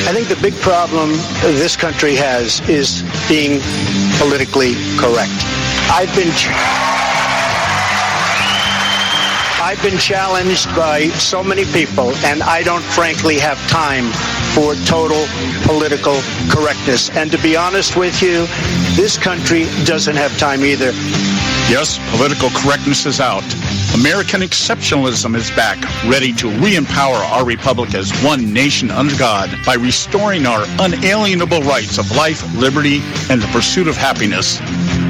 I think the big problem this country has is being politically correct. I've been challenged by so many people, and I don't frankly have time for total political correctness. And to be honest with you, this country doesn't have time either. Yes, political correctness is out. American exceptionalism is back, ready to re-empower our republic as one nation under God by restoring our unalienable rights of life, liberty, and the pursuit of happiness.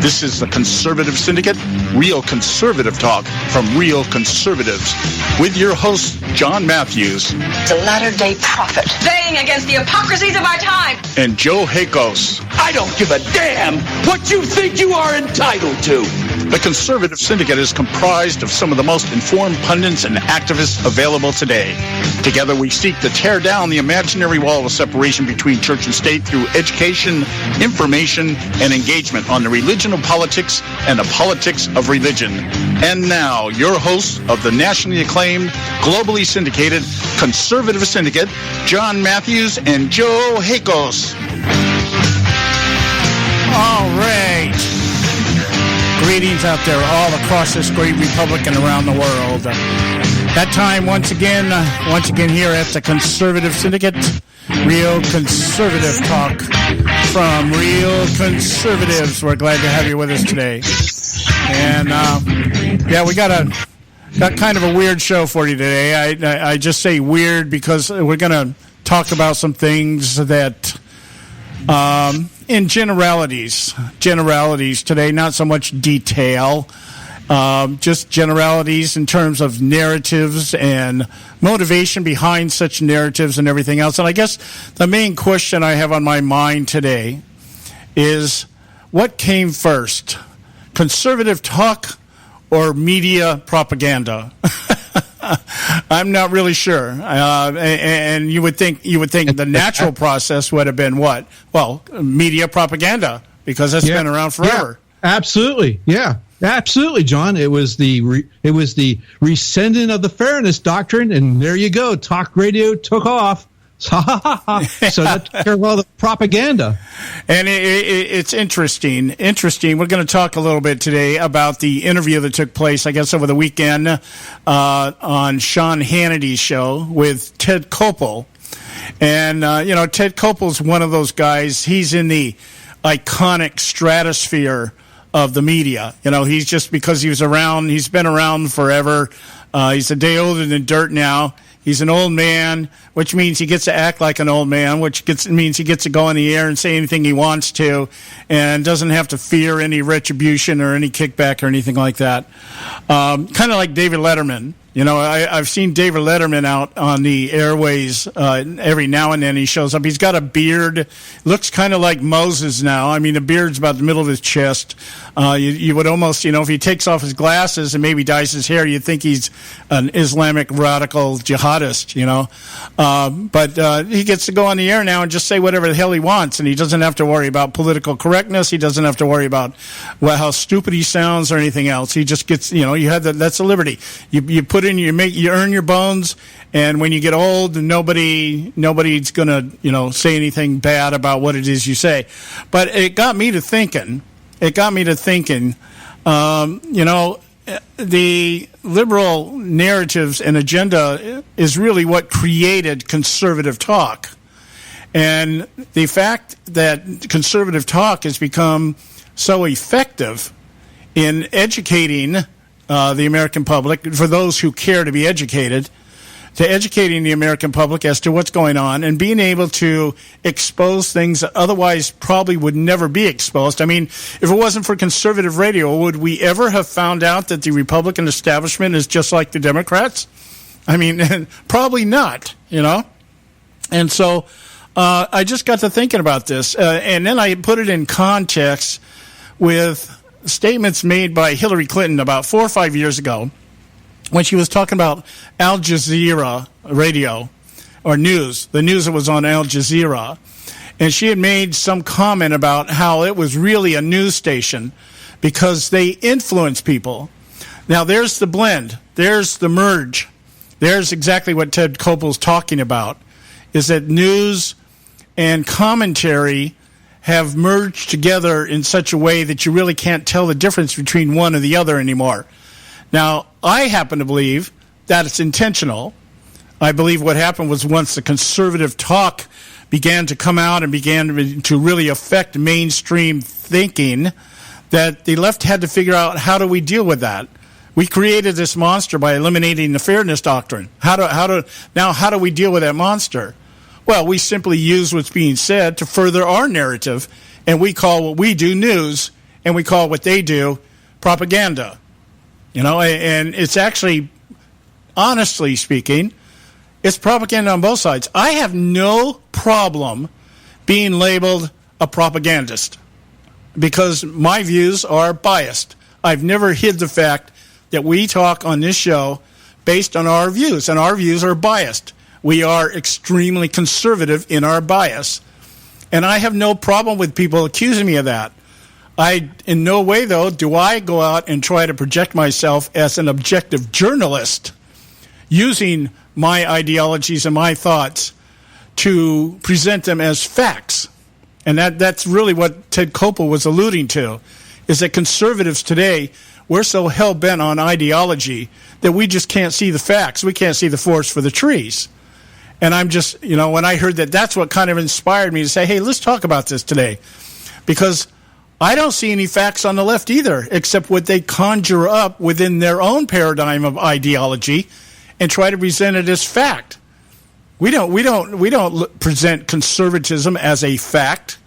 This is the Conservative Syndicate, real conservative talk from real conservatives, with your host, John Matthews. The latter-day prophet, baying against the hypocrisies of our time. And Joe Hakos. I don't give a damn what you think you are entitled to. The Conservative Syndicate is comprised of some of the most informed pundits and activists available today. Together we seek to tear down the imaginary wall of separation between church and state through education, information, and engagement on the religion of politics and the politics of religion. And now, your hosts of the nationally acclaimed, globally syndicated Conservative Syndicate, John Matthews and Joe Hakos. All right. Greetings out there all across this great republic and around the world. That time once again here at the Conservative Syndicate, real conservative talk from real conservatives. We're glad to have you with us today. And we got kind of a weird show for you today. I just say weird because we're going to talk about some things that in generalities today, not so much detail, just generalities in terms of narratives and motivation behind such narratives and everything else. And I guess the main question I have on my mind today is, what came first, conservative talk or media propaganda? I'm not really sure. And you would think the natural process would have been what? Well, media propaganda, because it's been around forever. Yeah, absolutely. Yeah, absolutely, John. It was the rescinding of the fairness doctrine, and there you go. Talk radio took off. So that took care of all the propaganda. And it's interesting. We're going to talk a little bit today about the interview that took place, I guess, over the weekend on Sean Hannity's show with Ted Koppel. And, Ted Koppel's one of those guys. He's in the iconic stratosphere of the media. He's just, because he's been around forever. He's a day older than dirt now. He's an old man, which means he gets to act like an old man, which means he gets to go on the air and say anything he wants to and doesn't have to fear any retribution or any kickback or anything like that. Kind of like David Letterman. I've seen David Letterman out on the airways every now and then. He shows up. He's got a beard. Looks kind of like Moses now. I mean, the beard's about the middle of his chest. You would almost, if he takes off his glasses and maybe dyes his hair, you'd think he's an Islamic radical jihadist, But he gets to go on the air now and just say whatever the hell he wants, and he doesn't have to worry about political correctness. He doesn't have to worry about how stupid he sounds or anything else. He just gets, you have that's a liberty. You put in, you earn your bones, and when you get old, nobody's gonna say anything bad about what it is you say. But it got me to thinking. The liberal narratives and agenda is really what created conservative talk, and the fact that conservative talk has become so effective in educating the American public, for those who care to be educated, to educating the American public as to what's going on and being able to expose things that otherwise probably would never be exposed. I mean, if it wasn't for conservative radio, would we ever have found out that the Republican establishment is just like the Democrats? I mean, probably not, And so I just got to thinking about this, and then I put it in context with statements made by Hillary Clinton about 4 or 5 years ago when she was talking about Al Jazeera radio or news, the news that was on Al Jazeera. And she had made some comment about how it was really a news station because they influence people. Now, there's the blend. There's the merge. There's exactly what Ted Koppel's talking about, is that news and commentary have merged together in such a way that you really can't tell the difference between one or the other anymore. Now, I happen to believe that it's intentional. I believe what happened was once the conservative talk began to come out and began to really affect mainstream thinking, that the left had to figure out, how do we deal with that? We created this monster by eliminating the fairness doctrine. How do we deal with that monster? Well, we simply use what's being said to further our narrative, and we call what we do news, and we call what they do propaganda. And it's actually, honestly speaking, it's propaganda on both sides. I have no problem being labeled a propagandist because my views are biased. I've never hid the fact that we talk on this show based on our views, and our views are biased. We are extremely conservative in our bias. And I have no problem with people accusing me of that. In no way, though, do I go out and try to project myself as an objective journalist using my ideologies and my thoughts to present them as facts. And that's really what Ted Koppel was alluding to, is that conservatives today, we're so hell-bent on ideology that we just can't see the facts. We can't see the forest for the trees. And I'm just, when I heard that, that's what kind of inspired me to say, hey, let's talk about this today. Because I don't see any facts on the left either, except what they conjure up within their own paradigm of ideology and try to present it as fact. We don't present conservatism as a fact.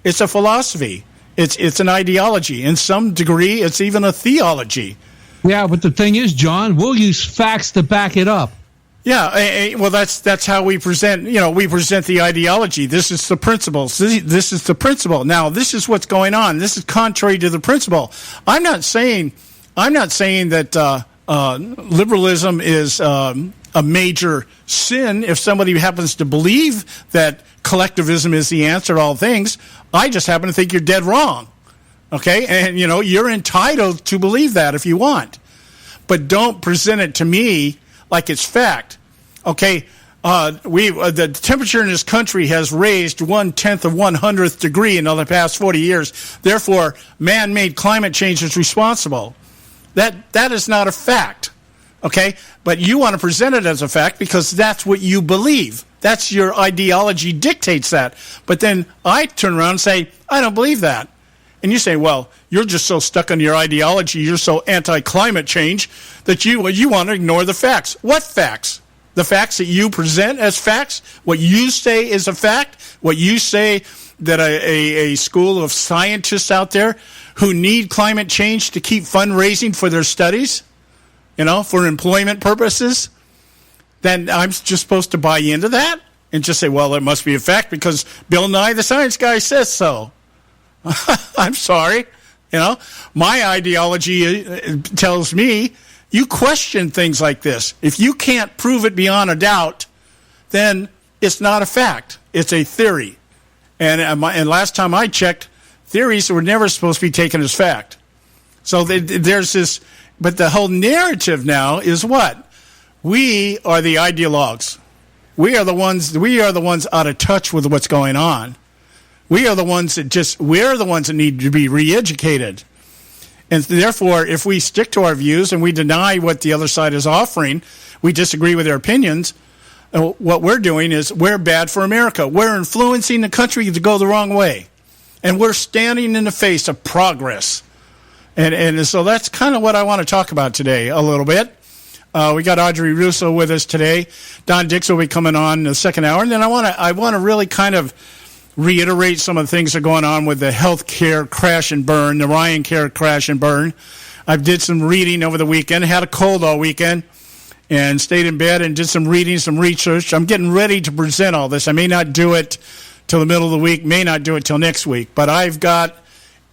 It's a philosophy. It's an ideology. In some degree, it's even a theology. Yeah, but the thing is, John, we'll use facts to back it up. Yeah, well, that's how we present. We present the ideology. This is the principles. This is the principle. Now, this is what's going on. This is contrary to the principle. I'm not saying that liberalism is a major sin if somebody happens to believe that collectivism is the answer to all things. I just happen to think you're dead wrong. Okay, and you're entitled to believe that if you want, but don't present it to me like it's fact. Okay, the temperature in this country has raised 1/10 of 1/100th degree in the past 40 years. Therefore, man-made climate change is responsible. That is not a fact. Okay, but you want to present it as a fact because that's what you believe. That's your ideology dictates that. But then I turn around and say, I don't believe that. And you say, well, you're just so stuck on your ideology, you're so anti-climate change that you want to ignore the facts. What facts? The facts that you present as facts? What you say is a fact? What you say that a school of scientists out there who need climate change to keep fundraising for their studies, for employment purposes, then I'm just supposed to buy into that and just say, well, it must be a fact because Bill Nye, the science guy, says so. I'm sorry. My ideology tells me you question things like this. If you can't prove it beyond a doubt, then it's not a fact. It's a theory. And last time I checked, theories were never supposed to be taken as fact. So there's this, but the whole narrative now is what? We are the ideologues. We are the ones out of touch with what's going on. We're the ones that need to be re-educated. And therefore, if we stick to our views and we deny what the other side is offering, we disagree with their opinions, what we're doing is we're bad for America. We're influencing the country to go the wrong way. And we're standing in the face of progress. And so that's kind of what I want to talk about today a little bit. We got Audrey Russo with us today. Don Dix will be coming on in the second hour. And then I want to really kind of reiterate some of the things that are going on with the healthcare crash and burn, the RyanCare crash and burn. I did some reading over the weekend, had a cold all weekend, and stayed in bed and did some reading, some research. I'm getting ready to present all this. I may not do it till the middle of the week, may not do it till next week, but I've got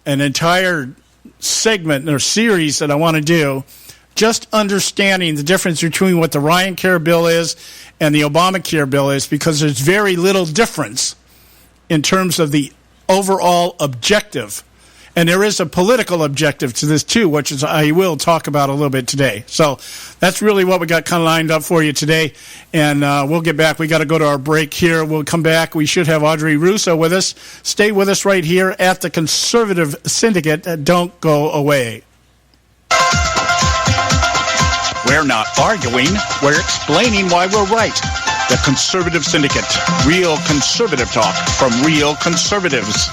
an entire segment or series that I want to do just understanding the difference between what the RyanCare bill is and the Obamacare bill is, because there's very little difference in terms of the overall objective. And there is a political objective to this, too, which is I will talk about a little bit today. So that's really what we got kind of lined up for you today. And we'll get back. We got to go to our break here. We'll come back. We should have Audrey Russo with us. Stay with us right here at the Conservative Syndicate. Don't go away. We're not arguing. We're explaining why we're right. The Conservative Syndicate. Real conservative talk from real conservatives.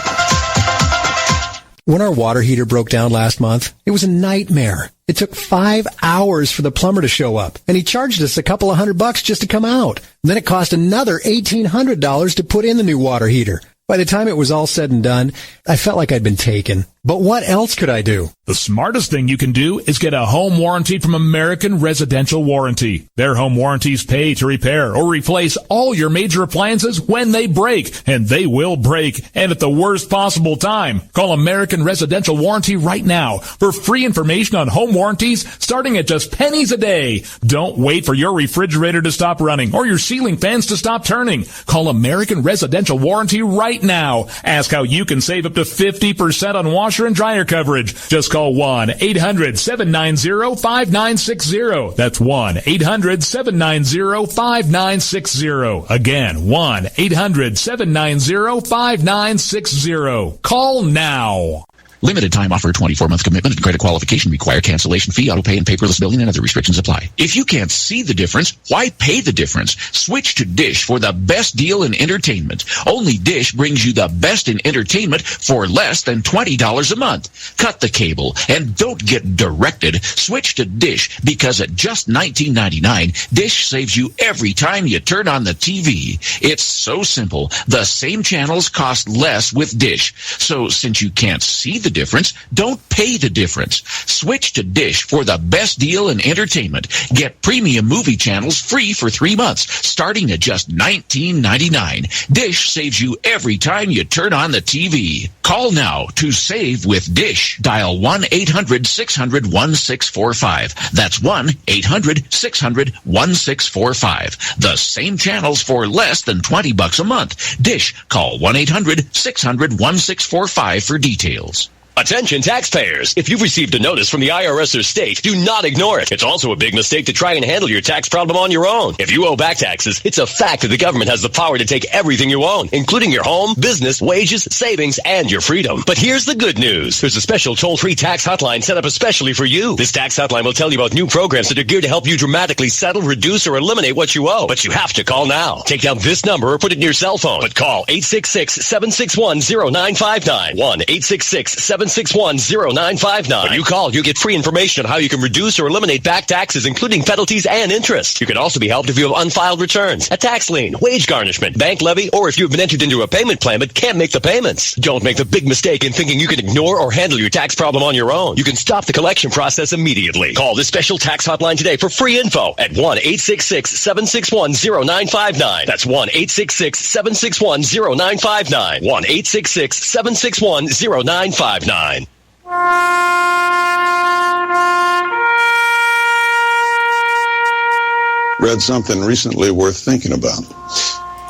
When our water heater broke down last month, it was a nightmare. It took 5 hours for the plumber to show up, and he charged us a couple of $100 just to come out. And then it cost another $1,800 to put in the new water heater. By the time it was all said and done, I felt like I'd been taken. But what else could I do? The smartest thing you can do is get a home warranty from American Residential Warranty. Their home warranties pay to repair or replace all your major appliances when they break, and they will break, and at the worst possible time. Call American Residential Warranty right now for free information on home warranties starting at just pennies a day. Don't wait for your refrigerator to stop running or your ceiling fans to stop turning. Call American Residential Warranty right now. Ask how you can save up to 50% on washer and dryer coverage. Just call 1-800-790-5960. That's 1-800-790-5960. Again, 1-800-790-5960. Call now. Limited time offer, 24-month commitment and credit qualification require cancellation fee, auto pay, and paperless billing and other restrictions apply. If you can't see the difference, why pay the difference? Switch to Dish for the best deal in entertainment. Only Dish brings you the best in entertainment for less than $20 a month. Cut the cable and don't get directed. Switch to Dish because at just $19.99, Dish saves you every time you turn on the TV. It's so simple. The same channels cost less with Dish. So since you can't see the difference, don't pay the difference. Switch to Dish for the best deal in entertainment. Get premium movie channels free for 3 months, starting at just $19.99. Dish saves you every time you turn on the TV. Call now to save with Dish. Dial 1-800-600-1645. That's 1-800-600-1645. The same channels for less than $20 a month. Dish. Call 1-800-600-1645 for details. Attention taxpayers. If you've received a notice from the IRS or state, do not ignore it. It's also a big mistake to try and handle your tax problem on your own. If you owe back taxes, it's a fact that the government has the power to take everything you own, including your home, business, wages, savings, and your freedom. But here's the good news. There's a special toll-free tax hotline set up especially for you. This tax hotline will tell you about new programs that are geared to help you dramatically settle, reduce, or eliminate what you owe. But you have to call now. Take down this number or put it in your cell phone. But call 866-761-0959. 1-866-761-0959. When you call, you get free information on how you can reduce or eliminate back taxes, including penalties and interest. You can also be helped if you have unfiled returns, a tax lien, wage garnishment, bank levy, or if you've been entered into a payment plan but can't make the payments. Don't make the big mistake in thinking you can ignore or handle your tax problem on your own. You can stop the collection process immediately. Call this special tax hotline today for free info at 1-866-761-0959. That's 1-866-761-0959. 1-866-761-0959. Read something recently worth thinking about.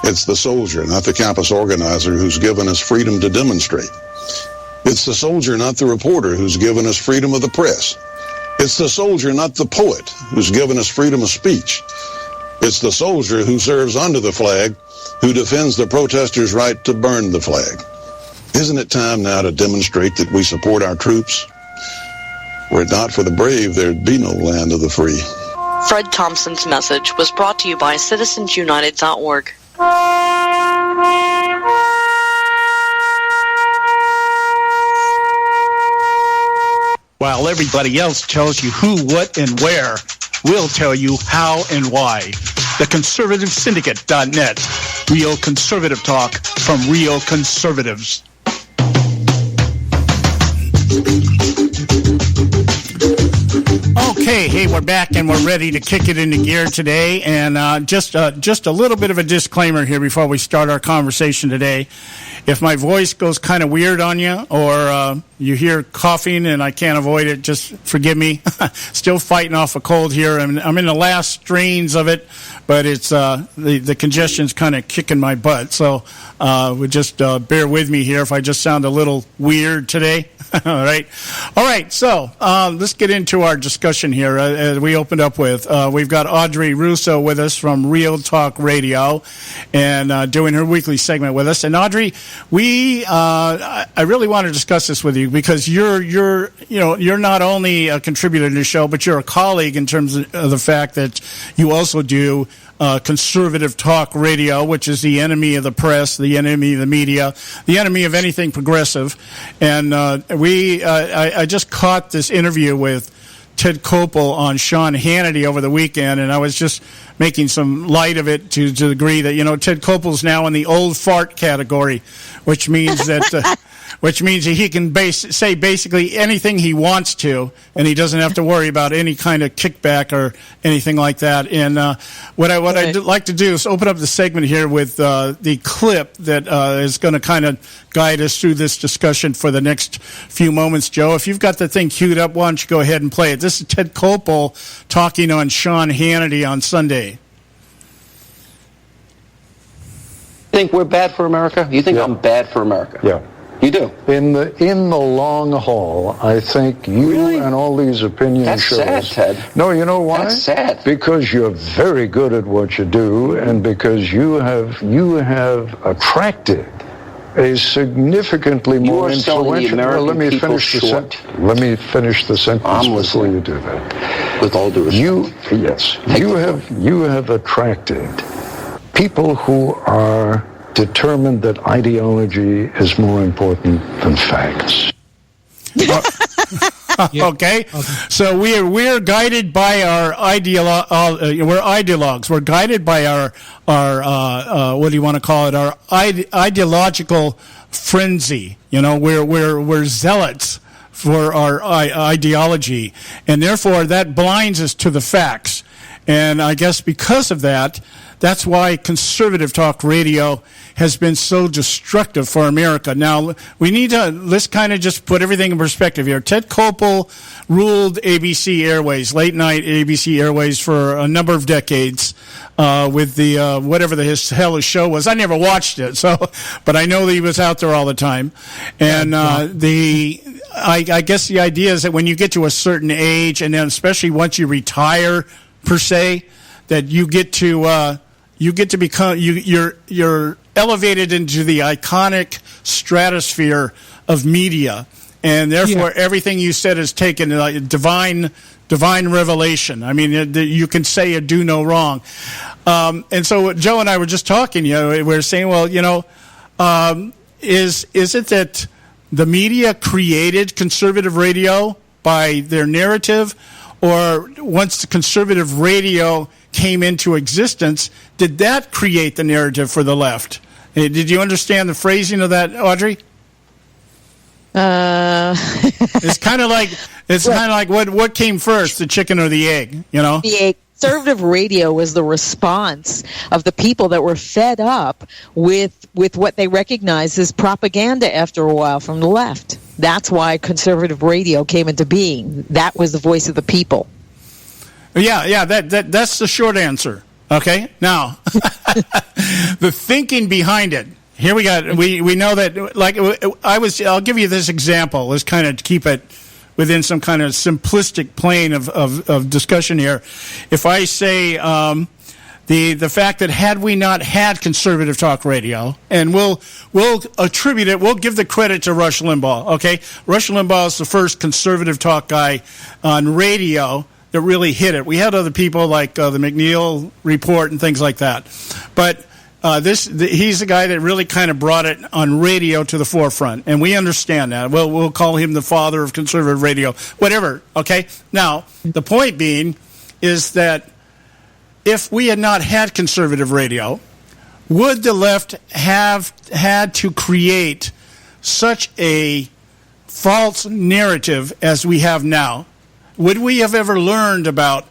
It's the soldier, not the campus organizer, who's given us freedom to demonstrate. It's the soldier, not the reporter, who's given us freedom of the press. It's the soldier, not the poet, who's given us freedom of speech. It's the soldier who serves under the flag, who defends the protesters' right to burn the flag. Isn't it time now to demonstrate that we support our troops? Were it not for the brave, there'd be no land of the free. Fred Thompson's message was brought to you by citizensunited.org. While everybody else tells you who, what, and where, we'll tell you how and why. TheConservativeSyndicate.net. Real conservative talk from real conservatives. Okay, hey, we're back and we're ready to kick it into gear today. And just a little bit of a disclaimer here before we start our conversation today. If my voice goes kind of weird on you or you hear coughing and I can't avoid it, just forgive me. Still fighting off a cold here. I'm in the last strains of it, but it's the congestion's kind of kicking my butt. So would just bear with me here if I just sound a little weird today. All right. So let's get into our discussion here. As we opened up with, we've got Audrey Russo with us from REELTalk Radio, and doing her weekly segment with us. And Audrey, I really want to discuss this with you because you're not only a contributor to the show, but you're a colleague in terms of the fact that you also do Conservative Talk Radio, which is the enemy of the press, the enemy of the media, the enemy of anything progressive. And I just caught this interview with Ted Koppel on Sean Hannity over the weekend, and I was just making some light of it to the degree that, Ted Koppel's now in the old fart category, which means that he can say basically anything he wants to, and he doesn't have to worry about any kind of kickback or anything like that. And what I'd like to do is open up the segment here with the clip that is going to kind of guide us through this discussion for the next few moments. Joe, if you've got the thing queued up, why don't you go ahead and play it? This is Ted Koppel talking on Sean Hannity on Sunday. Think we're bad for America? You think I'm bad for America? Yeah. You do? In the long haul, I think you and all these opinion shows... That's sad, Ted. No, you know why? That's sad. Because you're very good at what you do, and because you have attracted a significantly more influential... Let me finish the sentence before you do that. With all due respect. You have attracted people who are determined that ideology is more important than facts. Okay, so we're guided by our we're ideologues. We're guided by our what do you want to call it? Our ideological frenzy. We're zealots for our ideology, and therefore that blinds us to the facts. And I guess because of that, that's why Conservative Talk Radio has been so destructive for America. Now, let's kind of just put everything in perspective here. Ted Koppel ruled ABC Airways, late night ABC Airways, for a number of decades with the whatever the hell his show was. I never watched it, but I know that he was out there all the time. And I guess the idea is that when you get to a certain age, and then especially once you retire, per se, that you get to become you're elevated into the iconic stratosphere of media, and therefore everything you said is taken like divine revelation. I mean, you can say or do no wrong. And so Joe and I were just talking. We were saying, well, is it that the media created conservative radio by their narrative? Or once the conservative radio came into existence, did that create the narrative for the left? Did you understand the phrasing of that, Audrey? It's kind of like what came first, the chicken or the egg? The egg. Conservative radio was the response of the people that were fed up with what they recognized as propaganda after a while from the left. That's why conservative radio came into being. That was the voice of the people. Yeah, that's the short answer. Okay, now the thinking behind it. Here we know that. I'll give you this example. Let's kind of keep it within some kind of simplistic plane of discussion here. If I say the fact that had we not had Conservative Talk Radio, and we'll attribute it, we'll give the credit to Rush Limbaugh, okay? Rush Limbaugh is the first conservative talk guy on radio that really hit it. We had other people like the McNeil Report and things like that. But he's the guy that really kind of brought it on radio to the forefront, and we understand that. We'll call him the father of conservative radio, whatever, okay? Now, the point being is that if we had not had conservative radio, would the left have had to create such a false narrative as we have now? Would we have ever learned about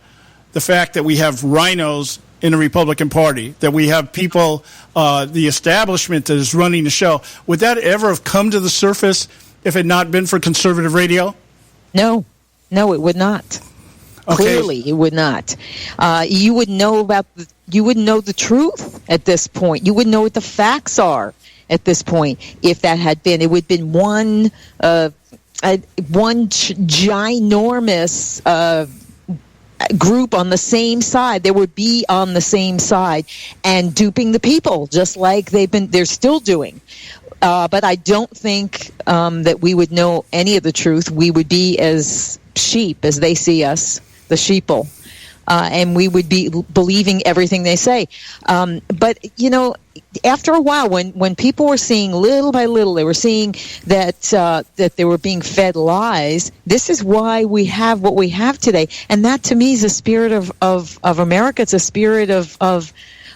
the fact that we have rhinos in the Republican Party, that we have people, the establishment that is running the show? Would that ever have come to the surface if it had not been for conservative radio? No, it would not. Okay. Clearly, it would not. You would know you wouldn't know the truth at this point. You wouldn't know what the facts are at this point. If that had been, it would have been one ginormous group on the same side. They would be on the same side and duping the people, just like they're still doing. But I don't think that we would know any of the truth. We would be as sheep as they see us, the sheeple, and we would be believing everything they say. But, after a while, when people were seeing little by little, they were seeing that they were being fed lies. This is why we have what we have today. And that, to me, is the spirit of America. It's a spirit of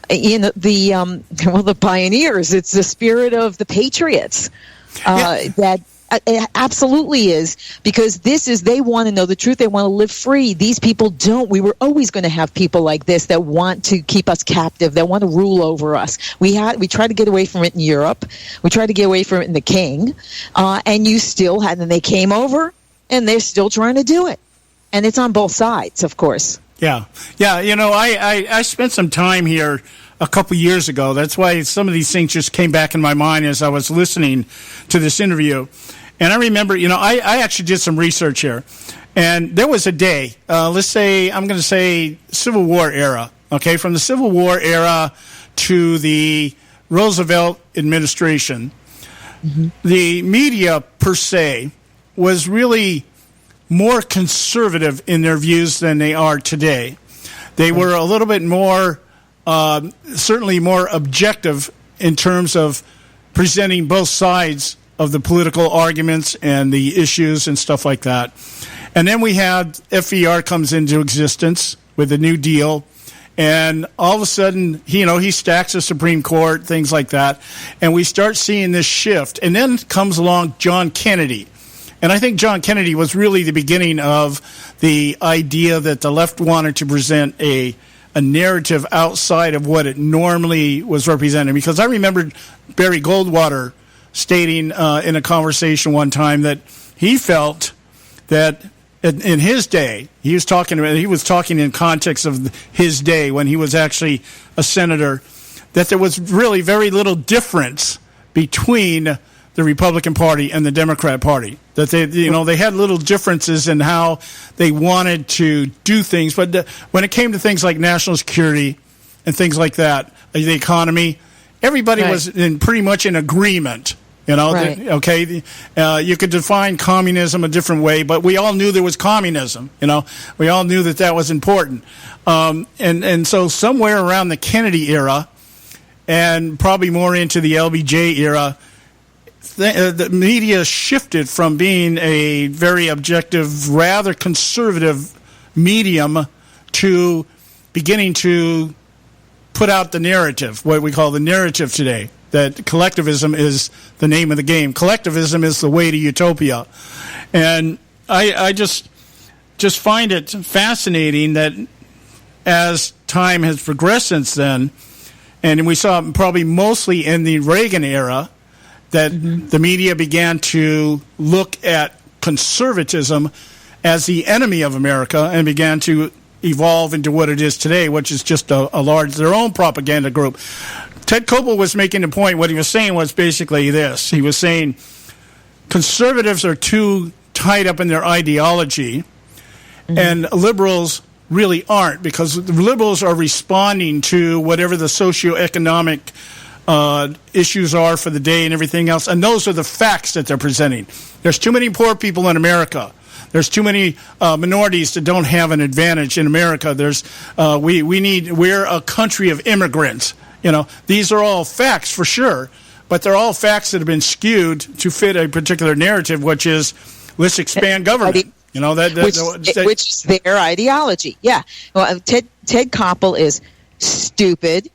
the pioneers. It's the spirit of the patriots that it absolutely is, because they want to know the truth. They want to live free. These people don't. We were always going to have people like this that want to keep us captive, that want to rule over us. We tried to get away from it in Europe. We tried to get away from it in the King, and they came over, and they're still trying to do it. And it's on both sides, of course. Yeah. I spent some time here a couple years ago. That's why some of these things just came back in my mind as I was listening to this interview. And I remember, I actually did some research here. And there was a day, I'm going to say Civil War era, okay, from the Civil War era to the Roosevelt administration, the media per se was really more conservative in their views than they are today. They were a little bit more, certainly more objective in terms of presenting both sides of the political arguments and the issues and stuff like that. And then we had FDR comes into existence with the New Deal, and all of a sudden, he stacks the Supreme Court, things like that, and we start seeing this shift. And then comes along John Kennedy. And I think John Kennedy was really the beginning of the idea that the left wanted to present a narrative outside of what it normally was represented. Because I remember Barry Goldwater stating in a conversation one time that he felt that in his day, he was talking in context of his day when he was actually a senator, that there was really very little difference between the Republican Party and the Democrat Party. That they had little differences in how they wanted to do things, but when it came to things like national security and things like that, the economy, everybody was pretty much in agreement. Right. You could define communism a different way, but we all knew there was communism. We all knew that was important. And so somewhere around the Kennedy era, and probably more into the LBJ era, the media shifted from being a very objective, rather conservative medium to beginning to put out the narrative, what we call the narrative today, that collectivism is the name of the game. Collectivism is the way to utopia. And I just find it fascinating that as time has progressed since then, and we saw it probably mostly in the Reagan era, that the media began to look at conservatism as the enemy of America and began to evolve into what it is today, which is just their own propaganda group. Ted Koppel was making the point. What he was saying was basically this. He was saying conservatives are too tied up in their ideology, and liberals really aren't, because the liberals are responding to whatever the socioeconomic issues are for the day and everything else, and those are the facts that they're presenting. There's too many poor people in America. There's too many minorities that don't have an advantage in America. We're a country of immigrants. These are all facts for sure, but they're all facts that have been skewed to fit a particular narrative, which is let's expand government. Which is their ideology. Yeah. Well, Ted Koppel is stupid.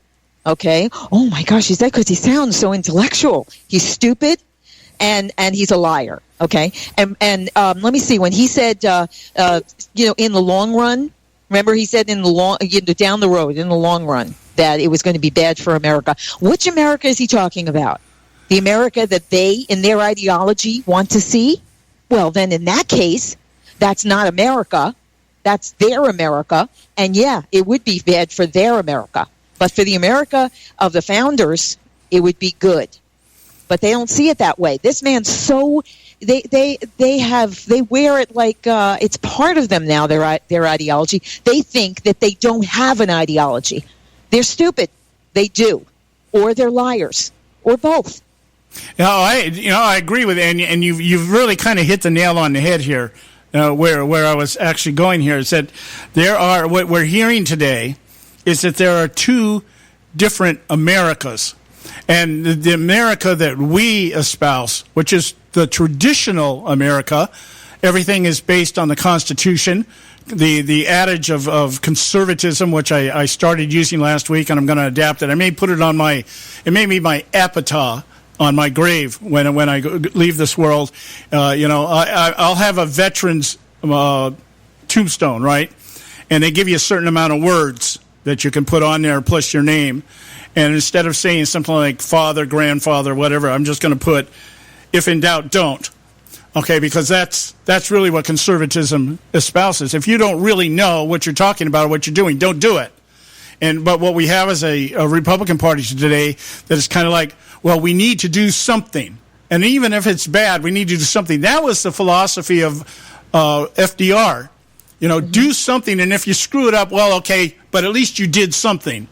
Okay. Oh my gosh, he's that because he sounds so intellectual. He's stupid, and he's a liar. Okay. And let me see, when he said in the long run, remember he said down the road in the long run that it was going to be bad for America. Which America is he talking about? The America that they, in their ideology, want to see? Well, then in that case, that's not America. That's their America. And yeah, it would be bad for their America. But for the America of the founders, it would be good. But they don't see it that way. This man's so they wear it like it's part of them now. Their ideology. They think that they don't have an ideology. They're stupid. They do, or they're liars, or both. I agree with it, and you've really kind of hit the nail on the head here. Where I was actually going here is that what we're hearing today is that there are two different Americas. And the America that we espouse, which is the traditional America, everything is based on the Constitution, the adage of conservatism, which I started using last week, and I'm going to adapt it. I may put it on it may be my epitaph on my grave when I leave this world. I'll have a veteran's tombstone, right? And they give you a certain amount of words that you can put on there plus your name. And instead of saying something like father, grandfather, whatever, I'm just going to put, if in doubt, don't. Okay, because that's really what conservatism espouses. If you don't really know what you're talking about or what you're doing, don't do it. But what we have is a Republican Party today that is kind of like, well, we need to do something. And even if it's bad, we need to do something. That was the philosophy of FDR. Do something, and if you screw it up, well, okay, but at least you did something.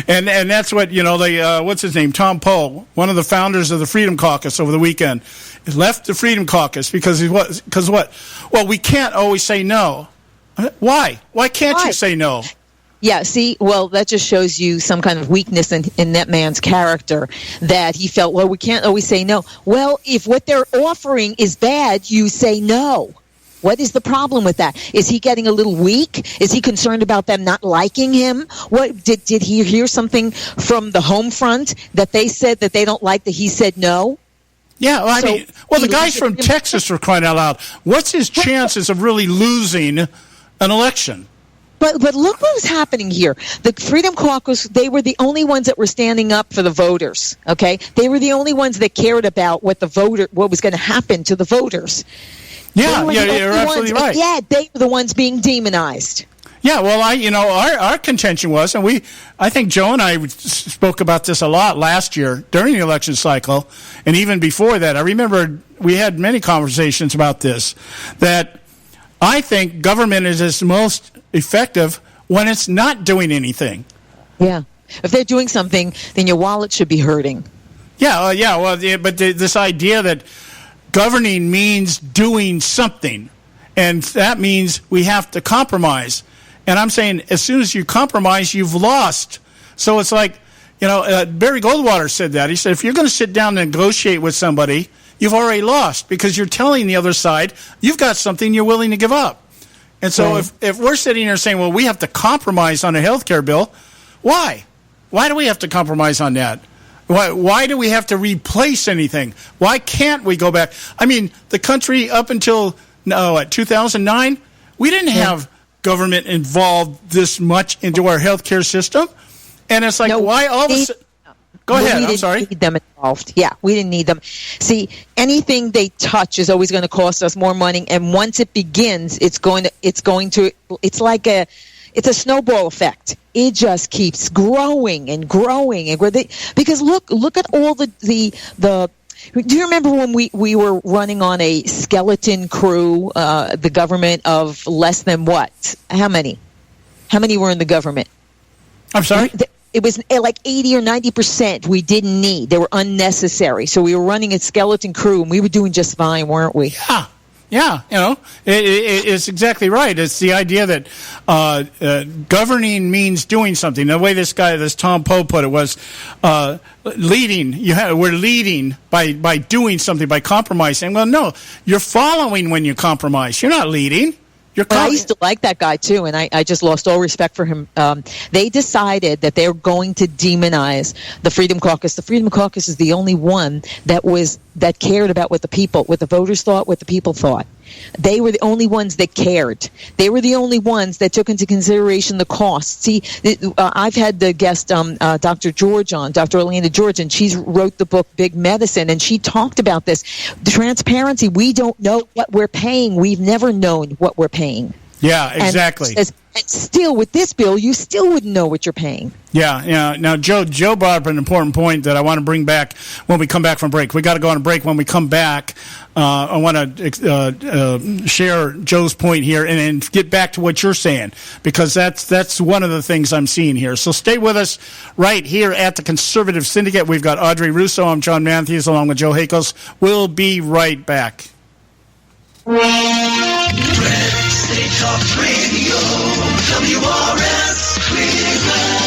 And that's what, what's his name? Tom Poe, one of the founders of the Freedom Caucus over the weekend, left the Freedom Caucus because what? Well, we can't always say no. Why? Why can't you say no? Yeah, see, well, that just shows you some kind of weakness in that man's character, that he felt, well, we can't always say no. Well, if what they're offering is bad, you say no. What is the problem with that? Is he getting a little weak? Is he concerned about them not liking him? What did he hear something from the home front that they said that they don't like, that he said no? Yeah, the guys from Texas are crying out loud. What's his chances of really losing an election? But look what was happening here. The Freedom Caucus, they were the only ones that were standing up for the voters, okay? They were the only ones that cared about what was going to happen to the voters. Yeah, you're absolutely right. Yeah, they were the ones being demonized. Yeah, well, our contention was, and I think Joe and I spoke about this a lot last year during the election cycle, and even before that. I remember we had many conversations about this, that I think government is its most effective when it's not doing anything. Yeah. If they're doing something, then your wallet should be hurting. But this idea that governing means doing something, and that means we have to compromise. And I'm saying as soon as you compromise, you've lost. So it's like, Barry Goldwater said that. He said, if you're going to sit down and negotiate with somebody, you've already lost, because you're telling the other side you've got something you're willing to give up. And so if we're sitting here saying, well, we have to compromise on a health care bill, why? Why do we have to compromise on that? Why do we have to replace anything? Why can't we go back? I mean, the country up until 2009, we didn't have government involved this much into our health care system. And it's like, why all of a sudden? Go ahead, I'm sorry. We didn't need them involved. Yeah, we didn't need them. See, anything they touch is always going to cost us more money, and once it begins, it's like a snowball effect. It just keeps growing and growing, and because look at all the. Do you remember when we were running on a skeleton crew, the government of less than what? How many were in the government? I'm sorry? It was like 80 or 90% we didn't need. They were unnecessary. So we were running a skeleton crew, and we were doing just fine, weren't we? Yeah. It's exactly right. It's the idea that governing means doing something. The way this Tom Poe put it was leading. We're leading by doing something, by compromising. Well, no, you're following when you compromise. You're not leading. I used to like that guy too, and I just lost all respect for him. They decided that they were going to demonize the Freedom Caucus. The Freedom Caucus is the only one that cared about what the voters thought, what the people thought. They were the only ones that cared. They were the only ones that took into consideration the cost. See, I've had the guest Dr. George on, Dr. Elena George, and she wrote the book Big Medicine, and she talked about this. The transparency, we don't know what we're paying. We've never known what we're paying. Yeah, exactly. And still, with this bill, you still wouldn't know what you're paying. Yeah. Now, Joe brought up an important point that I want to bring back when we come back from break. We got to go on a break. When we come back, I want to share Joe's point here and get back to what you're saying, because that's one of the things I'm seeing here. So stay with us right here at the Conservative Syndicate. We've got Audrey Russo. I'm John Matthews along with Joe Hakos. We'll be right back. Red State Talk Radio, WRS Cleveland.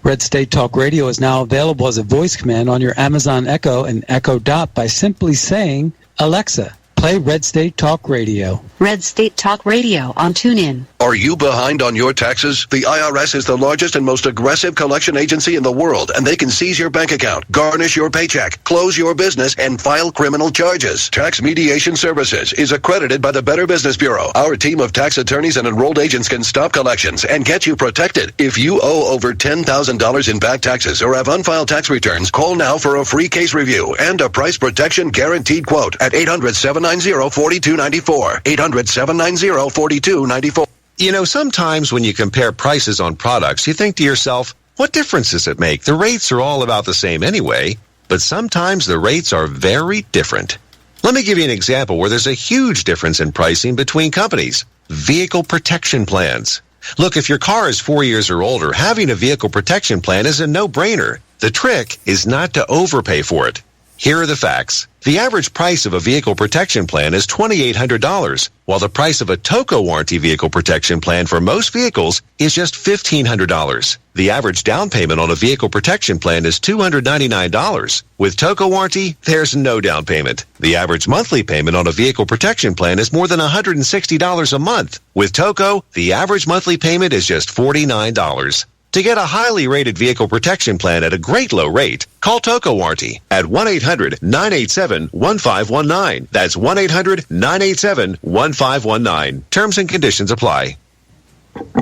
Red State Talk Radio is now available as a voice command on your Amazon Echo and Echo Dot by simply saying, Alexa, play Red State Talk Radio. Red State Talk Radio on TuneIn. Are you behind on your taxes? The IRS is the largest and most aggressive collection agency in the world, and they can seize your bank account, garnish your paycheck, close your business, and file criminal charges. Tax Mediation Services is accredited by the Better Business Bureau. Our team of tax attorneys and enrolled agents can stop collections and get you protected. If you owe over $10,000 in back taxes or have unfiled tax returns, call now for a free case review and a price protection guaranteed quote at 800-790-4294. 800-790-4294. You know, sometimes when you compare prices on products, you think to yourself, what difference does it make? The rates are all about the same anyway. But sometimes the rates are very different. Let me give you an example where there's a huge difference in pricing between companies. Vehicle protection plans. Look, if your car is 4 years or older, having a vehicle protection plan is a no-brainer. The trick is not to overpay for it. Here are the facts. The average price of a vehicle protection plan is $2,800, while the price of a TOCO warranty vehicle protection plan for most vehicles is just $1,500. The average down payment on a vehicle protection plan is $299. With TOCO warranty, there's no down payment. The average monthly payment on a vehicle protection plan is more than $160 a month. With TOCO, the average monthly payment is just $49. To get a highly rated vehicle protection plan at a great low rate, call TOCO Warranty at 1-800-987-1519. That's 1-800-987-1519. Terms and conditions apply.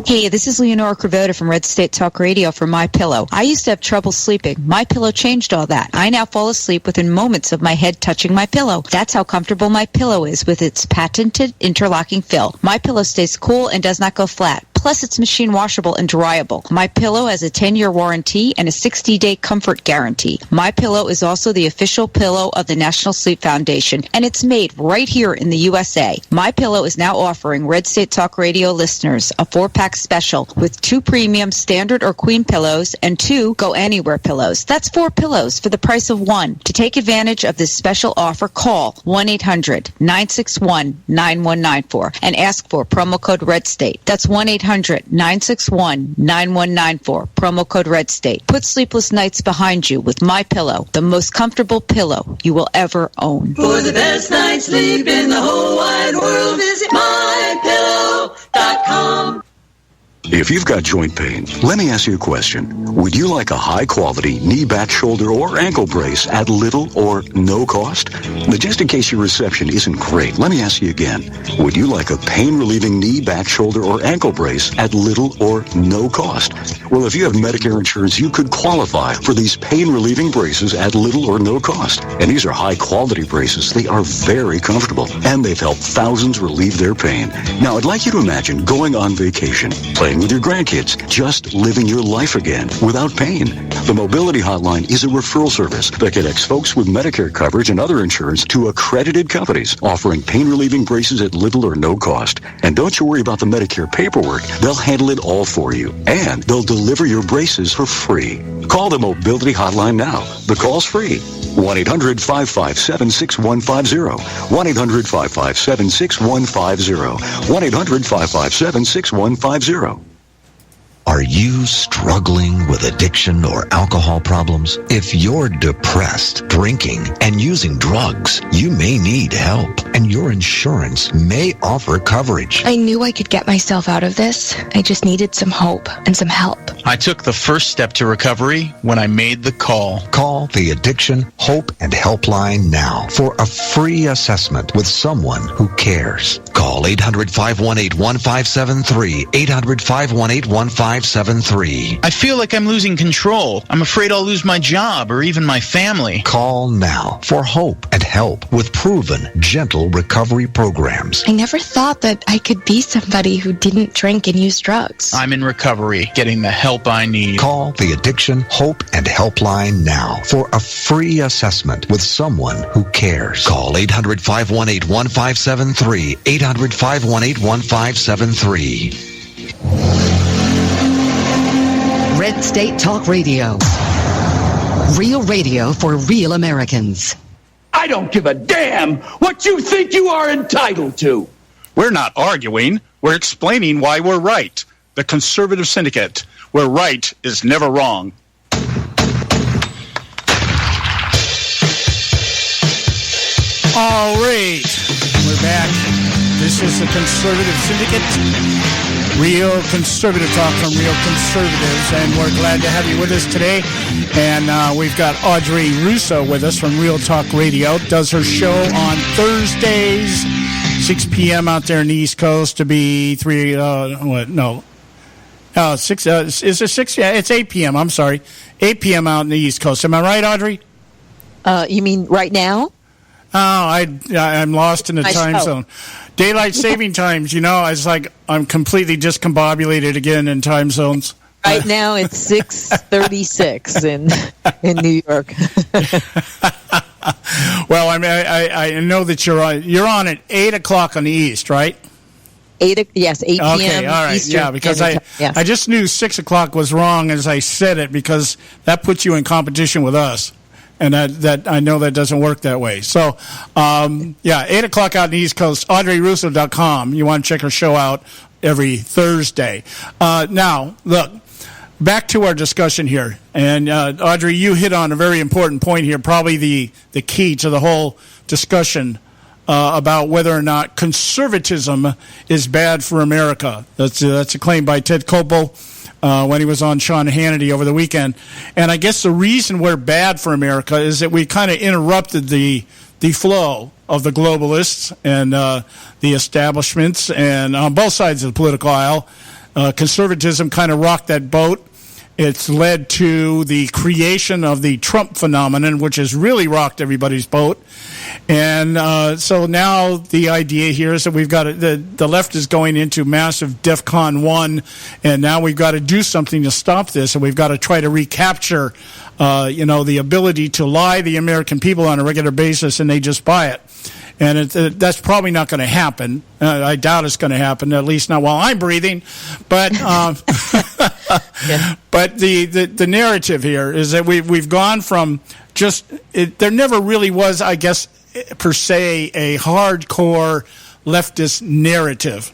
Hey, this is Leonora Cravota from Red State Talk Radio for MyPillow. I used to have trouble sleeping. MyPillow changed all that. I now fall asleep within moments of my head touching my pillow. That's how comfortable MyPillow is with its patented interlocking fill. MyPillow stays cool and does not go flat. Plus, it's machine washable and dryable. MyPillow has a 10-year warranty and a 60-day comfort guarantee. MyPillow is also the official pillow of the National Sleep Foundation, and it's made right here in the USA. MyPillow is now offering Red State Talk Radio listeners a 4-pack special with 2 premium standard or queen pillows and 2 go anywhere pillows. That's 4 pillows for the price of 1. To take advantage of this special offer, call 1-800-961-9194 and ask for promo code RedState. That's 1-800-961-9194. Promo code RedState. Put sleepless nights behind you with MyPillow, the most comfortable pillow you will ever own. For the best night's sleep in the whole wide world, visit MyPillow.com. If you've got joint pain, let me ask you a question. Would you like a high-quality knee, back, shoulder, or ankle brace at little or no cost? But just in case your reception isn't great, let me ask you again. Would you like a pain-relieving knee, back, shoulder, or ankle brace at little or no cost? Well, if you have Medicare insurance, you could qualify for these pain-relieving braces at little or no cost. And these are high-quality braces. They are very comfortable, and they've helped thousands relieve their pain. Now, I'd like you to imagine going on vacation, playing with your grandkids, just living your life again without pain. The Mobility Hotline is a referral service that connects folks with Medicare coverage and other insurance to accredited companies offering pain-relieving braces at little or no cost. And don't you worry about the Medicare paperwork. They'll handle it all for you. And they'll deliver your braces for free. Call the Mobility Hotline now. The call's free. 1-800-557-6150. 1-800-557-6150. 1-800-557-6150. Are you struggling with addiction or alcohol problems? If you're depressed, drinking, and using drugs, you may need help, and your insurance may offer coverage. I knew I could get myself out of this. I just needed some hope and some help. I took the first step to recovery when I made the call. Call the Addiction, Hope, and Helpline now for a free assessment with someone who cares. Call 800-518-1573, 800-518-1573. I feel like I'm losing control. I'm afraid I'll lose my job or even my family. Call now for hope and help with proven, gentle recovery programs. I never thought that I could be somebody who didn't drink and use drugs. I'm in recovery, getting the help I need. Call the Addiction, Hope, and Helpline now for a free assessment with someone who cares. Call 800-518-1573, 800-518-1573. Red State Talk Radio. Real radio for real Americans. I don't give a damn what you think you are entitled to. We're not arguing. We're explaining why we're right. The Conservative Syndicate, where right is never wrong. All right. We're back. This is the Conservative Syndicate. Real conservative talk from real conservatives, and we're glad to have you with us today. And we've got Audrey Russo with us from REELTalk Radio. Does her show on Thursdays, 6 p.m. out there in the East Coast to be 6, is it 6? Yeah, it's 8 p.m. I'm sorry. 8 p.m. out in the East Coast. Am I right, Audrey? You mean right now? Oh, I'm lost in the time zone. Daylight saving times, it's like I'm completely discombobulated again in time zones. Right now it's 6:36 in New York. Well, I mean, I know that you're on at 8 o'clock on the East, right? 8 p.m. Okay, all right, Eastern. yeah, because I just knew 6 o'clock was wrong as I said it, because that puts you in competition with us. And that I know that doesn't work that way. So, 8 o'clock out in the East Coast, AudreyRusso.com. You want to check her show out every Thursday. Now, look, back to our discussion here. And, Audrey, you hit on a very important point here, probably the key to the whole discussion about whether or not conservatism is bad for America. That's a claim by Ted Koppel. When he was on Sean Hannity over the weekend. And I guess the reason we're bad for America is that we kind of interrupted the flow of the globalists and the establishments, and on both sides of the political aisle. Conservatism kind of rocked that boat. It's led to the creation of the Trump phenomenon, which has really rocked everybody's boat. And so now the idea here is that we've got the left is going into massive DEFCON 1, and now we've got to do something to stop this, and we've got to try to recapture, the ability to lie the American people on a regular basis, and they just buy it. And that's probably not going to happen. I doubt it's going to happen, at least not while I'm breathing. But but the narrative here is that we've gone from there never really was, I guess, per se, a hardcore leftist narrative.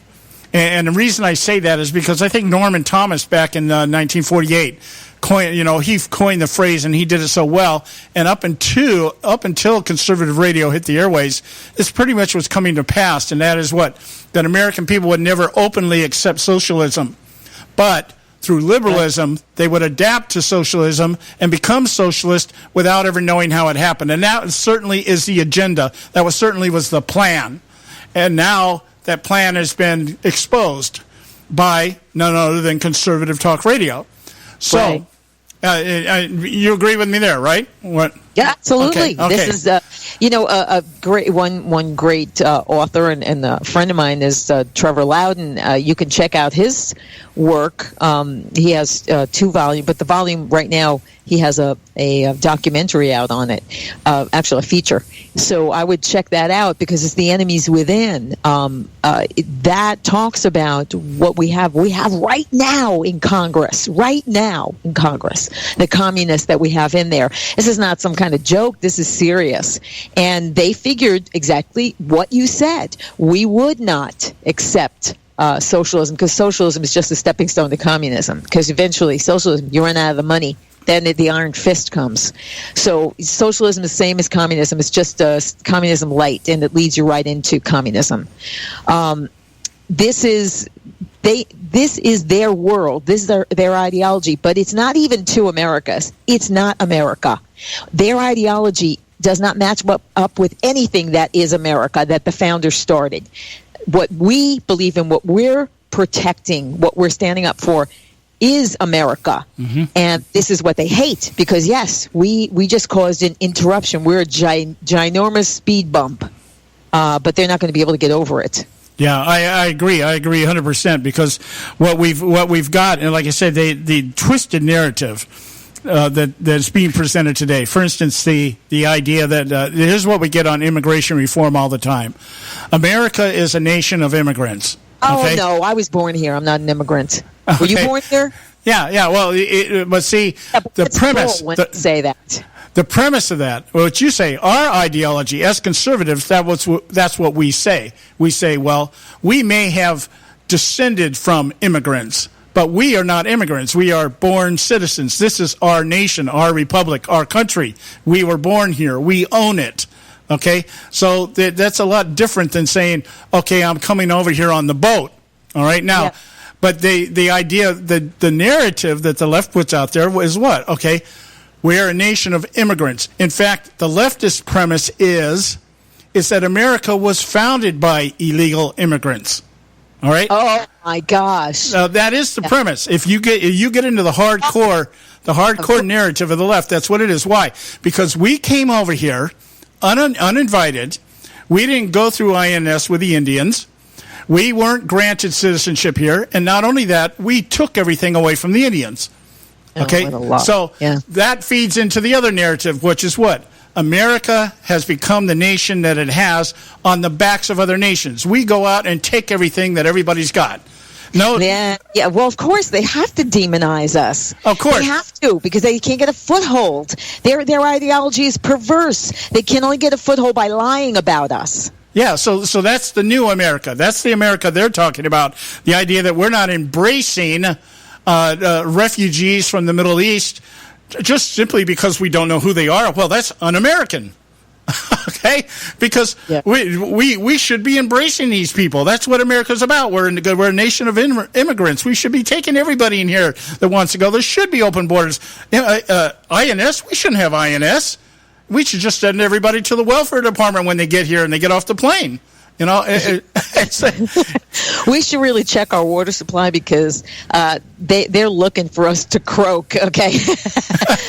And the reason I say that is because I think Norman Thomas back in 1948 coined the phrase, and he did it so well. And up until conservative radio hit the airways, this pretty much was coming to pass, and that is that American people would never openly accept socialism, but through liberalism, they would adapt to socialism and become socialist without ever knowing how it happened. And that certainly is the agenda. That certainly was the plan. And now that plan has been exposed by none other than Conservative Talk Radio. So, you agree with me there, right? What? Yeah, absolutely. Okay. This is, a great one great author and a friend of mine is Trevor Loudon. You can check out his work. He has 2 volumes, but the volume right now, he has a documentary out on it, actually a feature. So I would check that out because it's The Enemies Within. That talks about what we have right now in Congress, the communists that we have in there. This is not some kind of joke. This is serious. And they figured exactly what you said. We would not accept socialism, because socialism is just a stepping stone to communism. Because eventually, socialism, you run out of the money, then the iron fist comes. So socialism is the same as communism. It's just communism light, and it leads you right into communism. This is their world. This is their ideology, but it's not even two Americas. It's not America. Their ideology does not match up with anything that is America, that the founders started. What we believe in, what we're protecting, what we're standing up for, is America. Mm-hmm. And this is what they hate, because, yes, we just caused an interruption. We're a ginormous speed bump, but they're not going to be able to get over it. Yeah, I agree. I agree 100%, because what we've got, and like I said, the twisted narrative that's being presented today. For instance, the idea that here's what we get on immigration reform all the time: America is a nation of immigrants. Okay? Oh no, I was born here. I'm not an immigrant. Okay. Were you born here? Yeah. Well, but see, the premise. Say that. The premise of that, what you say, our ideology as conservatives, that's what we say. We say, well, we may have descended from immigrants, but we are not immigrants. We are born citizens. This is our nation, our republic, our country. We were born here. We own it. Okay? So that's a lot different than saying, okay, I'm coming over here on the boat. All right? Now, yeah. But the idea, the narrative that the left puts out there is what? Okay, we are a nation of immigrants. In fact, the leftist premise is that America was founded by illegal immigrants. All right? Oh my gosh! That is the premise. If you get into the hardcore narrative of the left, that's what it is. Why? Because we came over here uninvited. We didn't go through INS with the Indians. We weren't granted citizenship here, and not only that, we took everything away from the Indians. Okay, so that feeds into the other narrative, which is what? America has become the nation that it has on the backs of other nations. We go out and take everything that everybody's got. No, yeah. Well, of course they have to demonize us. Of course they have to, because they can't get a foothold. Their ideology is perverse. They can only get a foothold by lying about us. Yeah, so that's the new America. That's the America they're talking about. The idea that we're not embracing refugees from the Middle East just simply because we don't know who they are. Well, that's un-American. Okay? Because we should be embracing these people. That's what America's about. We're a nation of immigrants. We should be taking everybody in here that wants to go. There should be open borders. INS, we shouldn't have INS. We should just send everybody to the welfare department when they get here and they get off the plane. You know, we should really check our water supply, because they're looking for us to croak. Okay,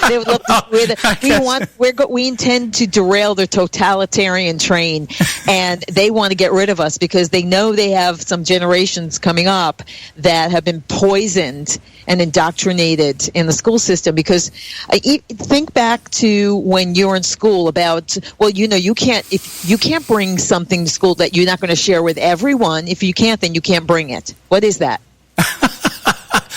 they would love to, we intend to derail their totalitarian train, and they want to get rid of us because they know they have some generations coming up that have been poisoned and indoctrinated in the school system. Because think back to when you were in school about, well, you know, you can't bring something to school that you're not going to share with everyone. If you can't, then you can't bring it. What is that?